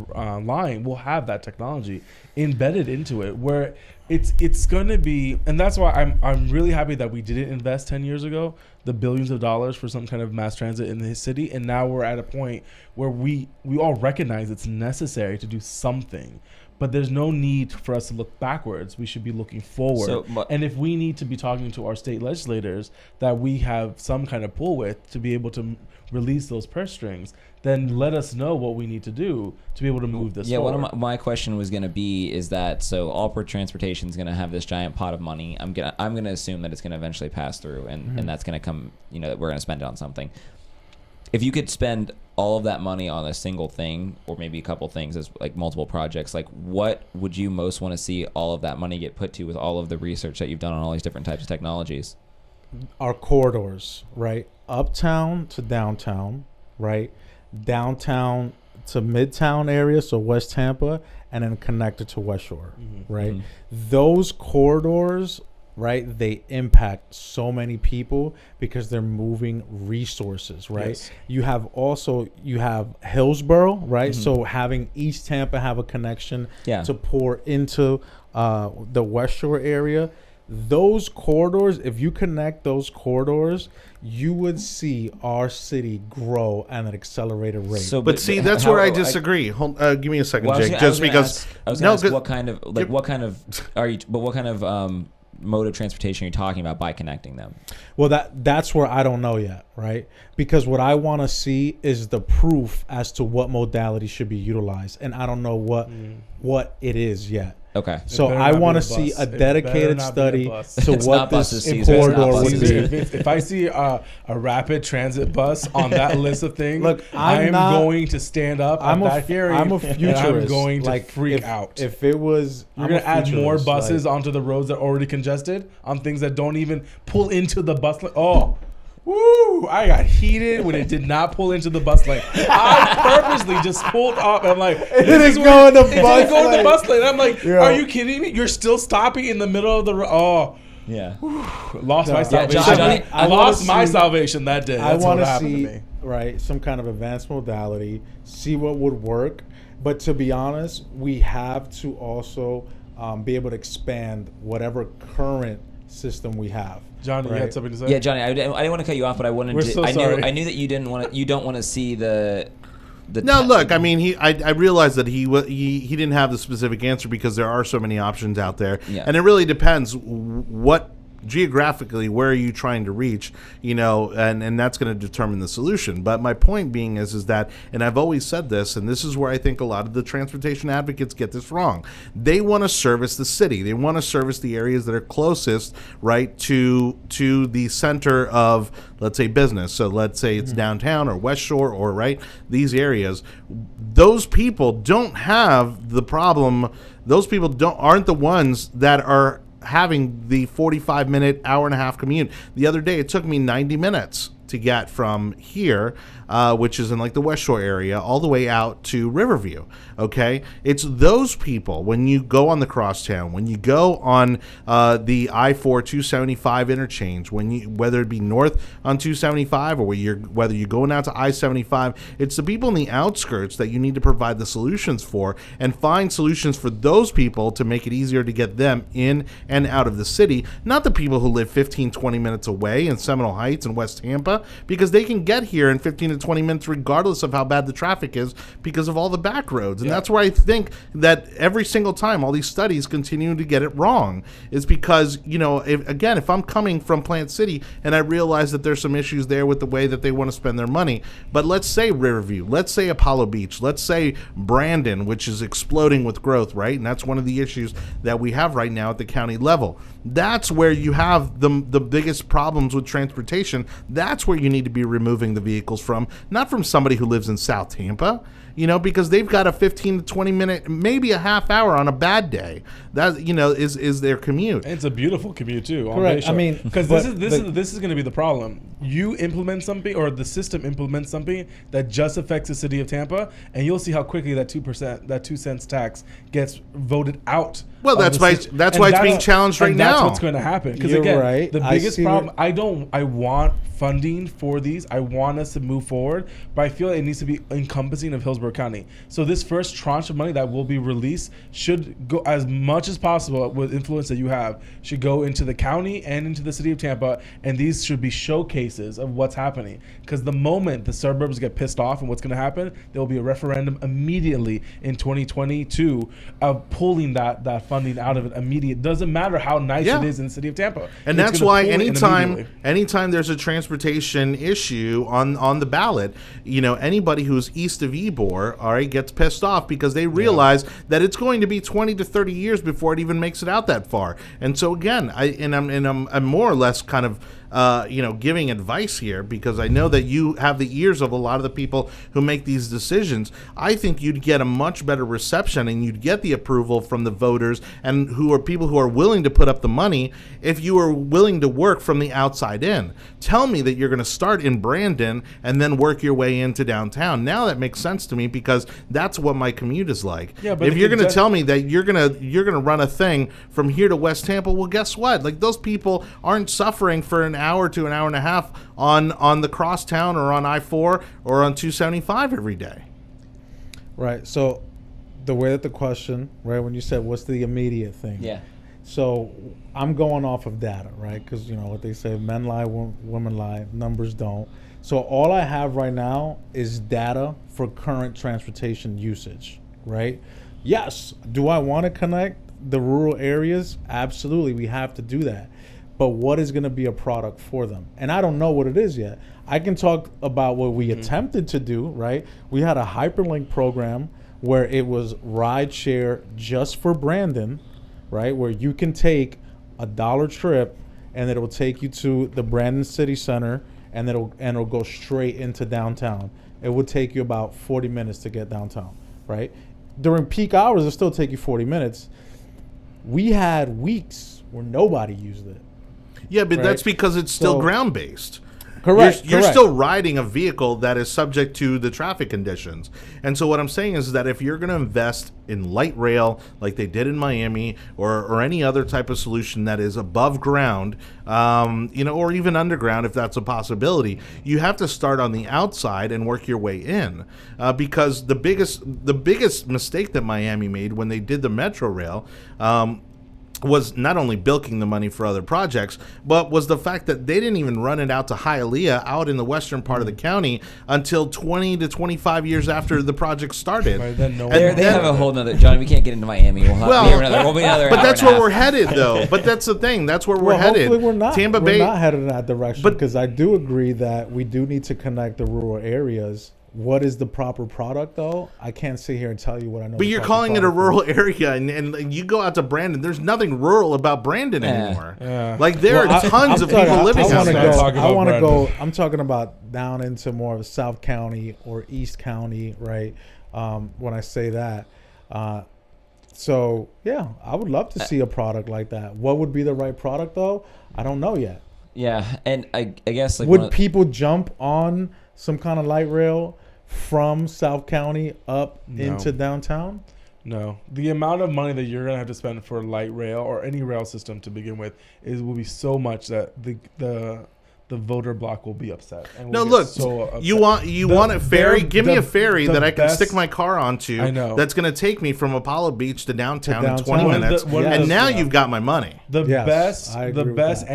line will have that technology embedded into it, where it's going to be, and that's why I'm really happy that we didn't invest 10 years ago the billions of dollars for some kind of mass transit in the city, and now we're at a point where we all recognize it's necessary to do something. But there's no need for us to look backwards. We should be looking forward. And if we need to be talking to our state legislators that we have some kind of pull with to be able to release those purse strings, then let us know what we need to do to be able to move this forward. One of my question was going to be is that, so Allport Transportation is going to have this giant pot of money. I'm gonna assume that it's going to eventually pass through, and that's going to come, we're going to spend it on something. If you could spend all of that money on a single thing, or maybe a couple things as like multiple projects, like what would you most want to see all of that money get put to with all of the research that you've done on all these different types of technologies? Our corridors, right? Uptown to downtown, right? Downtown to Midtown area, so West Tampa, and then connected to West Shore, right? Those corridors, right, they impact so many people because they're moving resources, right? Yes. You have Hillsborough, right? So having East Tampa have a connection to pour into the West Shore area. Those corridors, if you connect those corridors, you would see our city grow at an accelerated rate. So, but see, that's where I disagree. Give me a second, Jake. Just because what kind of mode of transportation are you talking about by connecting them? Well, that's where I don't know yet, right? Because what I want to see is the proof as to what modality should be utilized, and I don't know what it is yet. Okay. So I want to see a dedicated study to what this corridor would be. If I see a rapid transit bus on that list of things, look, I'm going to stand up at that hearing. I'm a futurist. I'm going to freak out. If it was, you're going to add more buses onto the roads that are already congested on things that don't even pull into the bus lane. Oh. Woo! I got heated when it did not pull into the bus lane. I purposely just pulled up, and I'm like, it didn't go in the bus lane. I'm like, are you kidding me? You're still stopping in the middle of the road. Oh. Yeah. Lost my salvation. I lost my salvation that day. That's what happened to me. Right, some kind of advanced modality, see what would work. But to be honest, we have to also be able to expand whatever current system we have. Johnny, you had something to say? Yeah, Johnny, I didn't want to cut you off, but I wanted to. I knew that you don't want to see the. No, look. I mean, I realized that he didn't have the specific answer because there are so many options out there, and it really depends what geographically where are you trying to reach, and that's going to determine the solution. But my point being is that, and I've always said this, and this is where I think a lot of the transportation advocates get this wrong. They want to service the city. They want to service the areas that are closest, right, to the center of, let's say, business. So let's say it's downtown or West Shore or these areas. Those people don't have the problem. Those people aren't the ones that are having the 45-minute, hour-and-a-half commute. The other day, it took me 90 minutes to get from here, which is in the West Shore area, all the way out to Riverview. Okay, it's those people. When you go on the crosstown, when you go on the I-4 275 interchange, whether it be north on 275 or whether you're going out to I-75, it's the people in the outskirts that you need to provide the solutions for, and find solutions for those people to make it easier to get them in and out of the city. Not the people who live 15-20 minutes away in Seminole Heights and West Tampa, because they can get here in 15 to 20 minutes regardless of how bad the traffic is because of all the back roads. And that's where I think that every single time all these studies continue to get it wrong is because, if I'm coming from Plant City and I realize that there's some issues there with the way that they want to spend their money, but let's say Riverview, let's say Apollo Beach, let's say Brandon, which is exploding with growth, right? And that's one of the issues that we have right now at the county level. That's where you have the biggest problems with transportation. That's where you need to be removing the vehicles from, not from somebody who lives in South Tampa, because they've got a 15 to 20 minute, maybe a half hour on a bad day. That, is their commute. And it's a beautiful commute too. Correct. I mean, because this is going to be the problem. You implement something, or the system implements something that just affects the city of Tampa, and you'll see how quickly that 2%, that 2 cents tax gets voted out. Well, that's why it's being challenged right now that's what's going to happen. Because You're again, right. the I biggest see problem, I want funding for these. I want us to move forward, but I feel like it needs to be encompassing of Hillsborough County. So this first tranche of money that will be released should go as much as possible with influence that you have, should go into the county and into the city of Tampa, and these should be showcases of what's happening. Because the moment the suburbs get pissed off and what's going to happen, there will be a referendum immediately in 2022 of pulling that funding out of it immediately. Doesn't matter how nice it is in the city of Tampa. And It's that's gonna why pull it immediately. anytime there's a transportation issue on the ballot, anybody who's east of Ybor, all right, gets pissed off because they realize that it's going to be 20 to 30 years before it even makes it out that far. And so again, I'm more or less kind of giving advice here because I know that you have the ears of a lot of the people who make these decisions. I think you'd get a much better reception and you'd get the approval from the voters and who are people who are willing to put up the money if you are willing to work from the outside in. Tell me that you're going to start in Brandon and then work your way into downtown. Now that makes sense to me because that's what my commute is like. Yeah, but if you're going to tell me that you're going to run a thing from here to West Tampa, well, guess what? Like those people aren't suffering for an hour to an hour and a half on the crosstown or on I-4 or on 275 every day. Right. So the way that the question, right, when you said what's the immediate thing? Yeah. So I'm going off of data, right? Because what they say, men lie, women lie, numbers don't. So all I have right now is data for current transportation usage, right? Yes. Do I want to connect the rural areas? Absolutely. We have to do that. But what is going to be a product for them? And I don't know what it is yet. I can talk about what we attempted to do, right? We had a hyperlink program where it was ride share just for Brandon, right? Where you can take a $1 trip and it'll take you to the Brandon City Center and it'll go straight into downtown. It would take you about 40 minutes to get downtown, right? During peak hours, it'll still take you 40 minutes. We had weeks where nobody used it. Yeah, but Right. that's because it's still ground-based. Correct. You're correct. still riding a vehicle that is subject to the traffic conditions. And so what I'm saying is that if you're going to invest in light rail like they did in Miami or any other type of solution that is above ground, or even underground if that's a possibility, you have to start on the outside and work your way in. Because the biggest mistake that Miami made when they did the Metro Rail was not only bilking the money for other projects, but was the fact that they didn't even run it out to Hialeah out in the western part of the county until 20 to 25 years after the project started. Right, then They have a whole nother, Johnny, we can't get into Miami. We'll be another but hour that's and a where half. we're headed, though. But that's the thing. That's where we're headed. Hopefully we're not. Tampa we're Bay, not headed in that direction But- because I do agree that we do need to connect the rural areas. What is the proper product, though? I can't sit here and tell you what I know. but you're calling it a rural area, and you go out to Brandon. There's nothing rural about Brandon anymore. Yeah. Like there are tons of people living out there. I wanna go- I'm talking about down into more of South County or East County, right? When I say that, so yeah, I would love to see a product like that. What would be the right product, though? I don't know yet. Yeah, and I guess like Would people jump on some kind of light rail from South County up into downtown? No. The amount of money that you're going to have to spend for light rail or any rail system to begin with will be so much that the voter bloc will be upset. And No, will look, get so upset. you want a ferry? Give me a ferry that I can best- stick my car onto. I know. That's going to take me from Apollo Beach to downtown in downtown. 20 One of the- minutes. one of And the- now you've got my money. The Yes, I agree with best that.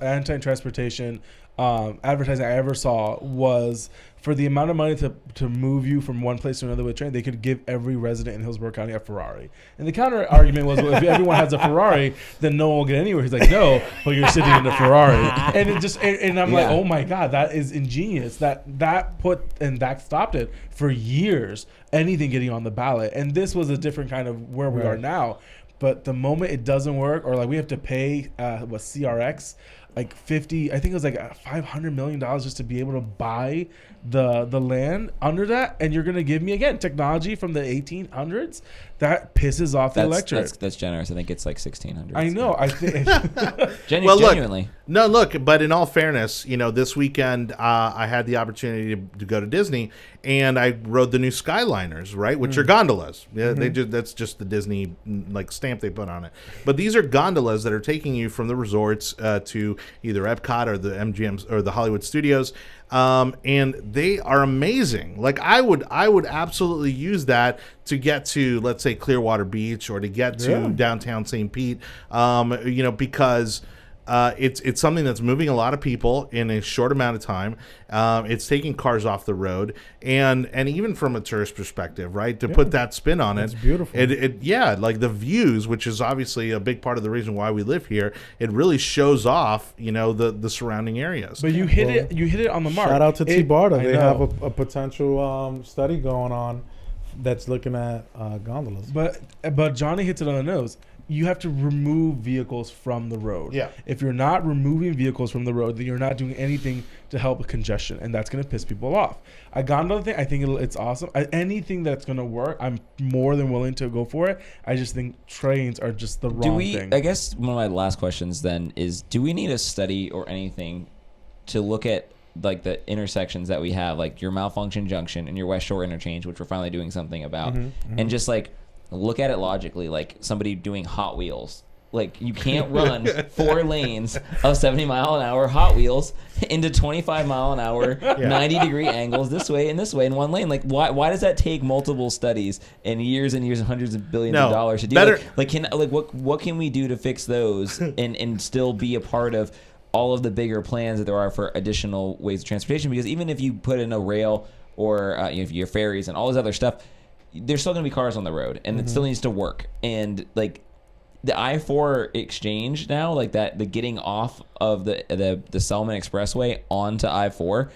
anti-transportation advertising I ever saw was for the amount of money to move you from one place to another with train. They could give every resident in Hillsborough County a Ferrari. And the counter argument was, well, if everyone has a Ferrari, then no one will get anywhere. He's like, no, but you're sitting in a Ferrari. And it just and I'm like, oh my God, that is ingenious. That stopped it for years. Anything getting on the ballot, and this was a different kind of where we are now. But the moment it doesn't work, or like we have to pay CRX like 50, I think it was like $500 million just to be able to buy the land under that, and you're gonna give me again technology from the 1800s that pisses off the electorate. That's generous. I think it's like 1600. I know. I think. Genuinely. No, look, but in all fairness, this weekend I had the opportunity to go to Disney, and I rode the new Skyliners, right, which are gondolas. Yeah, that's just the Disney stamp they put on it. But these are gondolas that are taking you from the resorts to either Epcot or the MGM or the Hollywood Studios. And they are amazing. Like I would absolutely use that to get to, let's say, Clearwater Beach or to get to downtown St. Pete. Because it's something that's moving a lot of people in a short amount of time. It's taking cars off the road, and even from a tourist perspective, right? To put that spin on it, it's beautiful. Like the views, which is obviously a big part of the reason why we live here. It really shows off, the surrounding areas. But you hit it on the mark. Shout out to T-Barta. They have a potential study going on that's looking at gondolas. But Johnny hits it on the nose. You have to remove vehicles from the road. Yeah. If you're not removing vehicles from the road, then you're not doing anything to help congestion, and that's going to piss people off. A gondola thing, I think it's awesome. Anything that's going to work, I'm more than willing to go for it. I just think trains are just the wrong thing. I guess one of my last questions then is, do we need a study or anything to look at like the intersections that we have, like your Malfunction Junction and your West Shore interchange, which we're finally doing something about, and just look at it logically, like somebody doing Hot Wheels. Like, you can't run 4 lanes of 70-mile-an-hour Hot Wheels into 25-mile-an-hour, 90-degree angles this way and this way in one lane. Like, why does that take multiple studies and years and hundreds of billions of dollars to do? What can we do to fix those and still be a part of all of the bigger plans that there are for additional ways of transportation? Because even if you put in a rail or if your ferries and all this other stuff, there's still going to be cars on the road, and it still needs to work. And the I-4 exchange now, the getting off of the Selman Expressway onto I-4,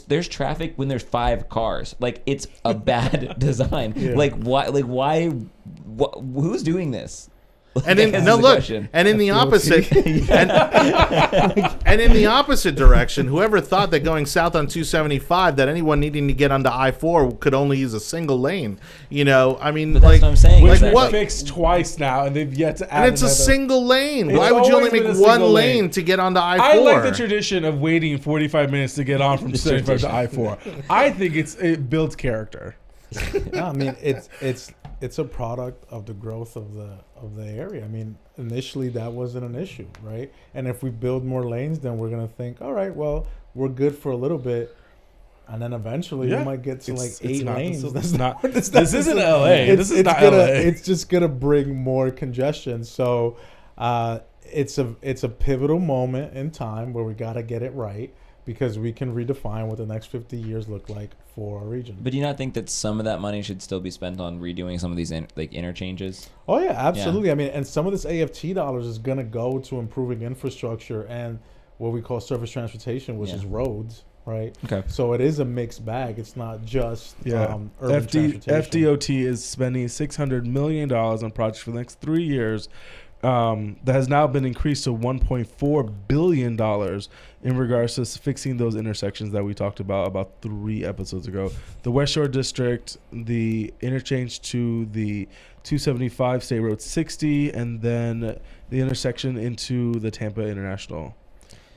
there's traffic when there's 5 cars. It's a bad design. Why? Who's doing this? And in the opposite and in the opposite direction, whoever thought that going south on 275 that anyone needing to get onto I-4 could only use a single lane? That's what I'm saying. Which was fixed twice now, and they've yet to add. And it's a single lane. Why would you only make one lane to get onto I-4? I like the tradition of waiting 45 minutes to get on from 75 to I-4. I think it builds character. No, I mean it's a product of the growth of the area. I mean, initially that wasn't an issue, right? And if we build more lanes, then we're gonna think, all right, well, we're good for a little bit, and then eventually we might get to 8 lanes. This isn't LA. This is not LA. It's just gonna bring more congestion. So it's a pivotal moment in time where we gotta get it right, because we can redefine what the next 50 years look like for our region. But do you not think that some of that money should still be spent on redoing some of these interchanges? Oh yeah, absolutely. Yeah. I mean, and some of this AFT dollars is going to go to improving infrastructure and what we call surface transportation, which is roads, right? Okay. So it is a mixed bag. It's not just urban transportation. FDOT is spending $600 million on projects for the next 3 years. That has now been increased to $1.4 billion in regards to fixing those intersections that we talked about 3 episodes ago. The West Shore District, the interchange to the 275 State Road 60, and then the intersection into the Tampa International.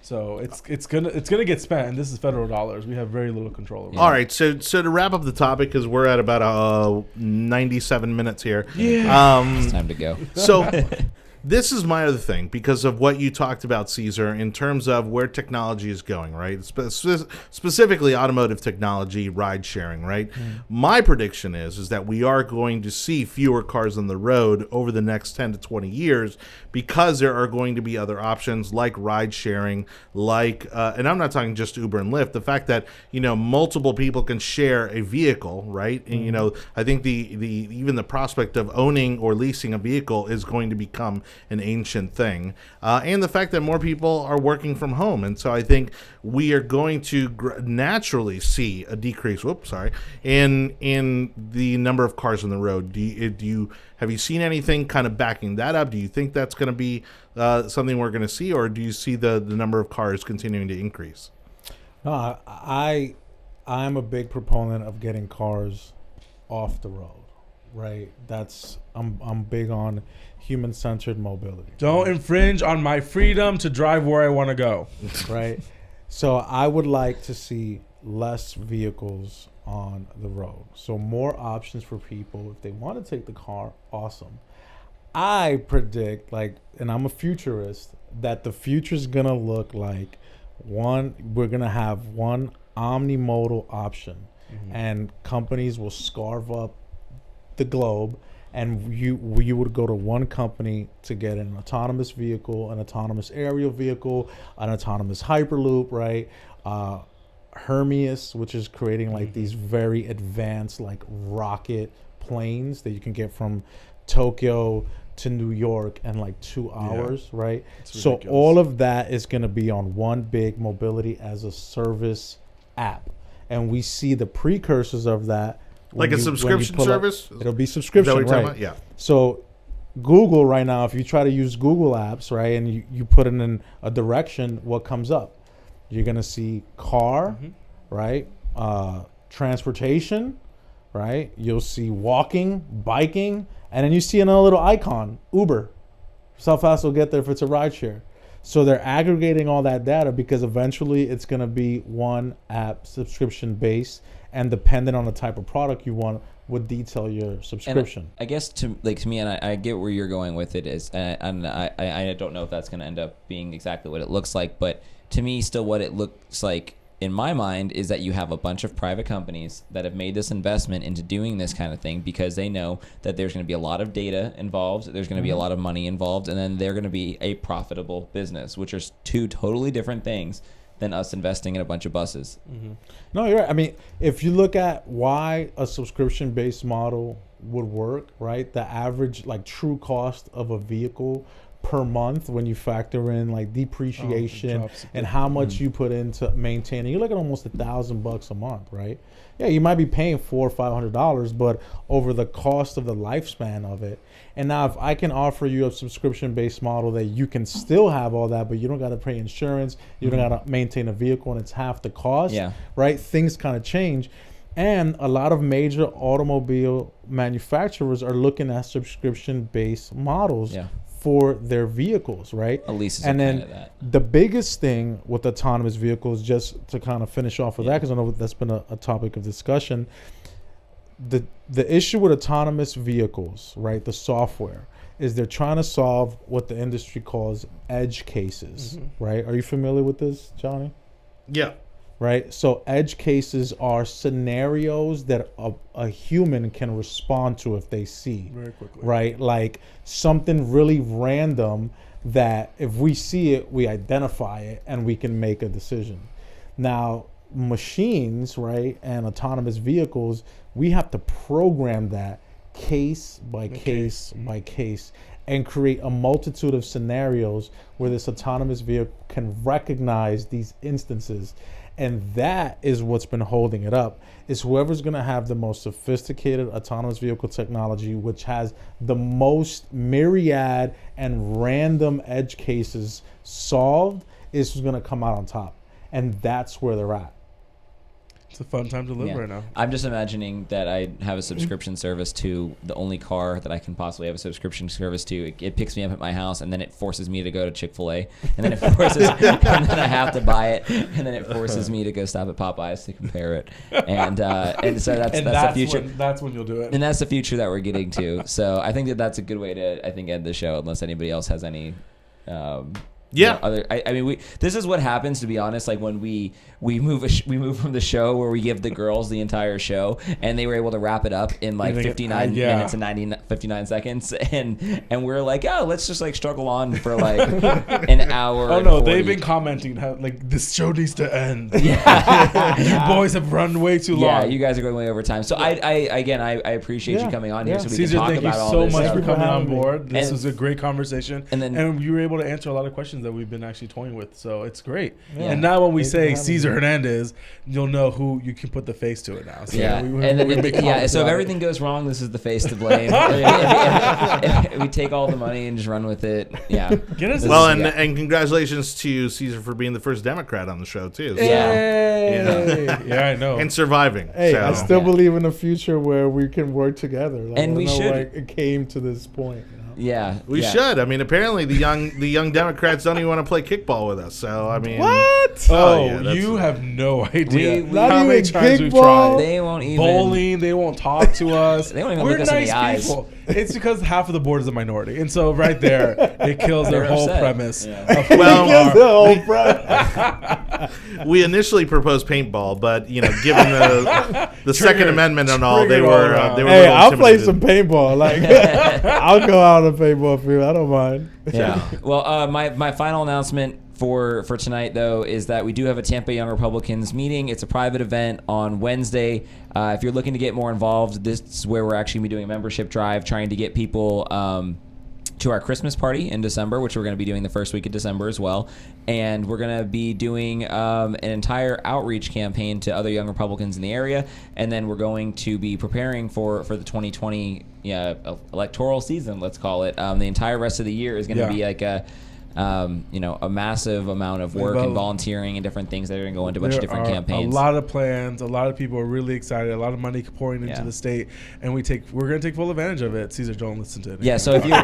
So it's gonna get spent, and this is federal dollars. We have very little control over it. All right, so to wrap up the topic, because we're at about 97 minutes here. Yeah, it's time to go. So this is my other thing, because of what you talked about, Cesar, in terms of where technology is going, right? Specifically automotive technology, ride sharing, right? My prediction is that we are going to see fewer cars on the road over the next 10 to 20 years, because there are going to be other options like ride sharing, and I'm not talking just Uber and Lyft, the fact that, multiple people can share a vehicle, right? And, I think even the prospect of owning or leasing a vehicle is going to become an ancient thing, and the fact that more people are working from home. And so I think we are going to naturally see a decrease. In the number of cars on the road. Have you seen anything kind of backing that up? Do you think that's going to be something we're going to see, or do you see the number of cars continuing to increase? No, I'm a big proponent of getting cars off the road, right? I'm big on human-centered mobility. Don't infringe on my freedom to drive where I want to go. Right? So I would like to see less vehicles on the road. So more options for people. If they want to take the car, awesome. I predict, and I'm a futurist, that the future is going to look like we're going to have one omnimodal option, and companies will scarf up the globe, and you would go to one company to get an autonomous vehicle, an autonomous aerial vehicle, an autonomous hyperloop, right? Hermes, which is creating these very advanced rocket planes that you can get from Tokyo to New York in 2 hours, right? So all of that is going to be on one big mobility as a service app, and we see the precursors of that. Like a subscription service? It'll be subscription, right? Yeah. So Google right now, if you try to use Google Apps, right, and you put in a direction, what comes up? You're going to see car, right? Transportation, right? You'll see walking, biking, and then you see another little icon, Uber. How fast will get there if it's a rideshare? So they're aggregating all that data because eventually it's going to be one app subscription based, and dependent on the type of product you want would detail your subscription. And I guess to me, and I get where you're going with it is, and I don't know if that's going to end up being exactly what it looks like, but to me, still what it looks like in my mind is that you have a bunch of private companies that have made this investment into doing this kind of thing because they know that there's going to be a lot of data involved, there's going to be a lot of money involved, and then they're going to be a profitable business, which are two totally different things than us investing in a bunch of buses. No, you're right. I mean, if you look at why a subscription-based model would work, right? The average true cost of a vehicle per month, when you factor in depreciation and how much you put into maintaining, you look at almost $1,000 a month, right? Yeah, you might be paying $400 or $500, but over the cost of the lifespan of it. And now, if I can offer you a subscription-based model that you can still have all that, but you don't got to pay insurance, you don't got to maintain a vehicle, and it's half the cost, right? Things kind of change. And a lot of major automobile manufacturers are looking at subscription-based models for their vehicles, right? At least it's and then kind of that. The biggest thing with autonomous vehicles, just to kind of finish off with that, because I know that's been a topic of discussion, the issue with autonomous vehicles, right, the software, is they're trying to solve what the industry calls edge cases, right? Are you familiar with this, Johnny? Yeah. Right? So edge cases are scenarios that a human can respond to if they see. Very quickly. Right? Like something really random that if we see it, we identify it and we can make a decision. Now, machines, right, and autonomous vehicles, we have to program that case by case by case and create a multitude of scenarios where this autonomous vehicle can recognize these instances. And that is what's been holding it up, is whoever's going to have the most sophisticated autonomous vehicle technology, which has the most myriad and random edge cases solved, is who's going to come out on top. And that's where they're at. It's a fun time to live right now. I'm just imagining that I have a subscription service to the only car that I can possibly have a subscription service to. It picks me up at my house, and then it forces me to go to Chick-fil-A, and then it forces, and then I have to buy it, and then it forces me to go stop at Popeyes to compare it, and so that's the future. That's when you'll do it. And that's the future that we're getting to. So I think that's a good way to end the show, unless anybody else has any Yeah. I mean, this is what happens, to be honest. Like when we move from the show where we give the girls the entire show, and they were able to wrap it up in like 59 minutes and 59 seconds, and we're like, oh, let's just like struggle on for like an hour. Oh no, they've been commenting how like this show needs to end. Yeah, you boys have run way too long. Yeah, you guys are going way over time. So I appreciate you coming on here so we Cesar, can talk thank about you all so this much stuff. for coming on board. This And- was a great conversation, and you were able to answer a lot of questions that we've been actually toying with. So it's great. Yeah. And now when we Thanks say for having Cesar me. Hernandez, you'll know who you can put the face to it now. So Yeah, we and then make so comments if about everything goes wrong, this is the face to blame. If we take all the money and just run with it, yeah. Get us Well, yeah. and congratulations to Cesar for being the first Democrat on the show too. So- Yeah. Yeah, I know. and surviving. Hey, so. I still Yeah. believe in a future where we can work together. Like, And I we don't know should. why it came to this point. You know? Yeah, We yeah. should. I mean, apparently the young Democrats don't even want to play kickball with us. So I mean, What? Oh, yeah, that's- you have no idea. We- Not how many even times we've kickball? tried. They won't even Bowling, they won't talk to us. They won't even We're look us in nice the eyes. people. It's because half of the board is a minority, and so right there, it kills their They're whole upset. premise. Yeah. Of who Well, we Because are. the whole front. we initially proposed paintball, but given the Second Amendment and all, they Triggered all were around. they were. a Hey, little I'll play intimidated. some paintball. Like, I'll go out on the paintball field. I don't mind. Yeah. Well, my final announcement for tonight, though, is that we do have a Tampa Young Republicans meeting. It's a private event on Wednesday. If you're looking to get more involved, this is where we're actually going to be doing a membership drive, trying to get people to our Christmas party in December, which we're going to be doing the first week of December as well. And we're going to be doing an entire outreach campaign to other young Republicans in the area. And then we're going to be preparing for the 2020 electoral season, let's call it. The entire rest of the year is going to be like a massive amount of work and volunteering and different things that are going to go into a bunch of different campaigns. A lot of plans. A lot of people are really excited. A lot of money pouring into Yeah. the state, and we're going to take full advantage of it. Cesar, don't listen to it. Yeah, so if you're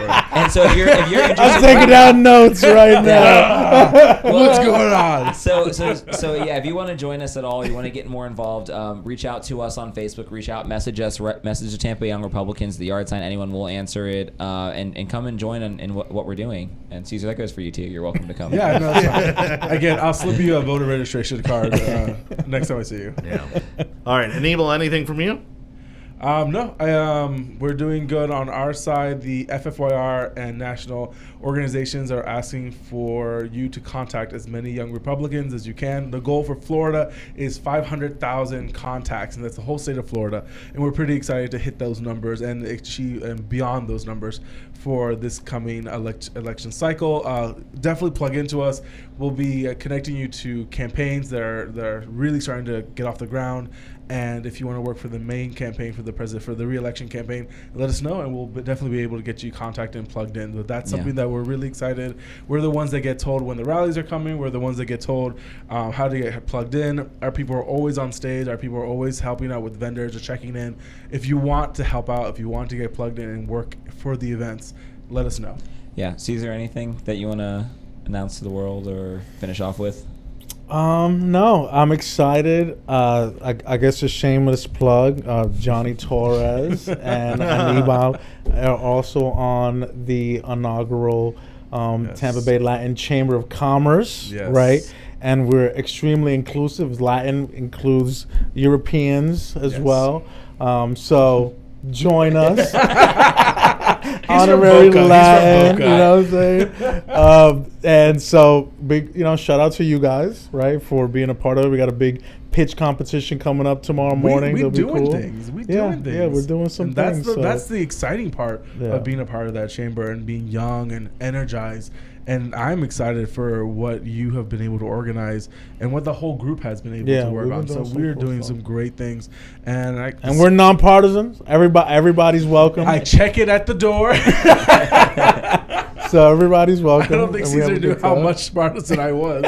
interested, I'm taking down notes right now. What's going on? So yeah, if you want to join us at all, you want to get more involved, reach out to us on Facebook, message us, message the Tampa Young Republicans, the yard sign, anyone will answer it, and come and join in what we're doing. And Cesar, that goes for you too. You're welcome to come. Yeah, no, that's fine. Again, I'll slip you a voter registration card next time I see you. Yeah. All right, Anibal, anything from you? No, we're doing good on our side. The FFYR and national organizations are asking for you to contact as many young Republicans as you can. The goal for Florida is 500,000 contacts, and that's the whole state of Florida. And we're pretty excited to hit those numbers and achieve and beyond those numbers for this coming election cycle. Definitely plug into us. We'll be connecting you to campaigns that are really starting to get off the ground. And if you want to work for the main campaign for the president, for the re-election campaign, let us know, and we'll definitely be able to get you contacted and plugged in. But that's something that we're really excited. We're the ones that get told when the rallies are coming. We're the ones that get told how to get plugged in. Our people are always on stage. Our people are always helping out with vendors or checking in. If you want to help out, if you want to get plugged in and work for the events, let us know. Yeah, Cesar, anything that you want to announce to the world or finish off with? No, I'm excited. I guess a shameless plug. Jonny Torres and Anibal are also on the inaugural Tampa Bay Latin Chamber of Commerce, right? And we're extremely inclusive. Latin includes Europeans as well. So join us. Honorary Latin, you know what I'm saying? And so big, shout out to you guys, right, for being a part of it. We got a big pitch competition coming up tomorrow morning. We're That'll be doing cool. things. We're doing things. Yeah, we're doing some and things. That's the exciting part of being a part of that chamber and being young and energized. And I'm excited for what you have been able to organize and what the whole group has been able to work on. So we're doing some great things, and we're nonpartisan. Everybody's welcome. I check it at the door. So everybody's welcome. I don't think Cesar knew how much partisan I was.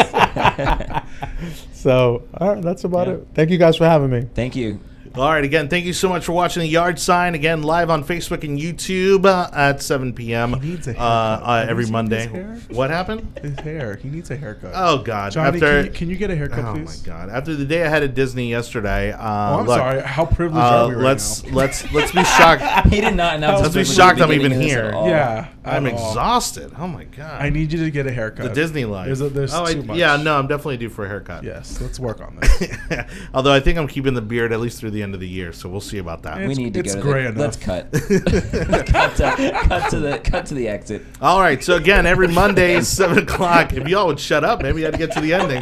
So all right, that's about it. Thank you guys for having me. Thank you. All right, again, thank you so much for watching The Yard Sign. Again, live on Facebook and YouTube at 7 p.m. He needs a haircut. Every Have you seen Monday. his hair? What happened? His hair. He needs a haircut. Oh, God. Johnny, can you get a haircut, oh, please? my God. After the day I had at Disney yesterday. I'm sorry. How privileged are we right now? Let's be shocked. He did not announce. Let's be his shocked I'm beginning even of this here. at all. Yeah. I'm at all. exhausted. Oh, my God. I need you to get a haircut. The Disney life. There's too much. Yeah, no, I'm definitely due for a haircut. Yes, let's work on this. Although I think I'm keeping the beard at least through the end of the year, so we'll see about that. We need to It's go. gray Let's enough. cut. cut to the exit. All right, so again, every Monday, 7 o'clock. If y'all would shut up, maybe I'd get to the ending.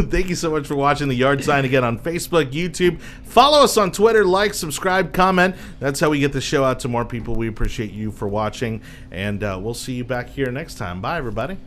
Thank you so much for watching The Yard Sign again on Facebook, YouTube. Follow us on Twitter, like, subscribe, comment. That's how we get the show out to more people. We appreciate you for watching, and we'll see you back here next time. Bye, everybody.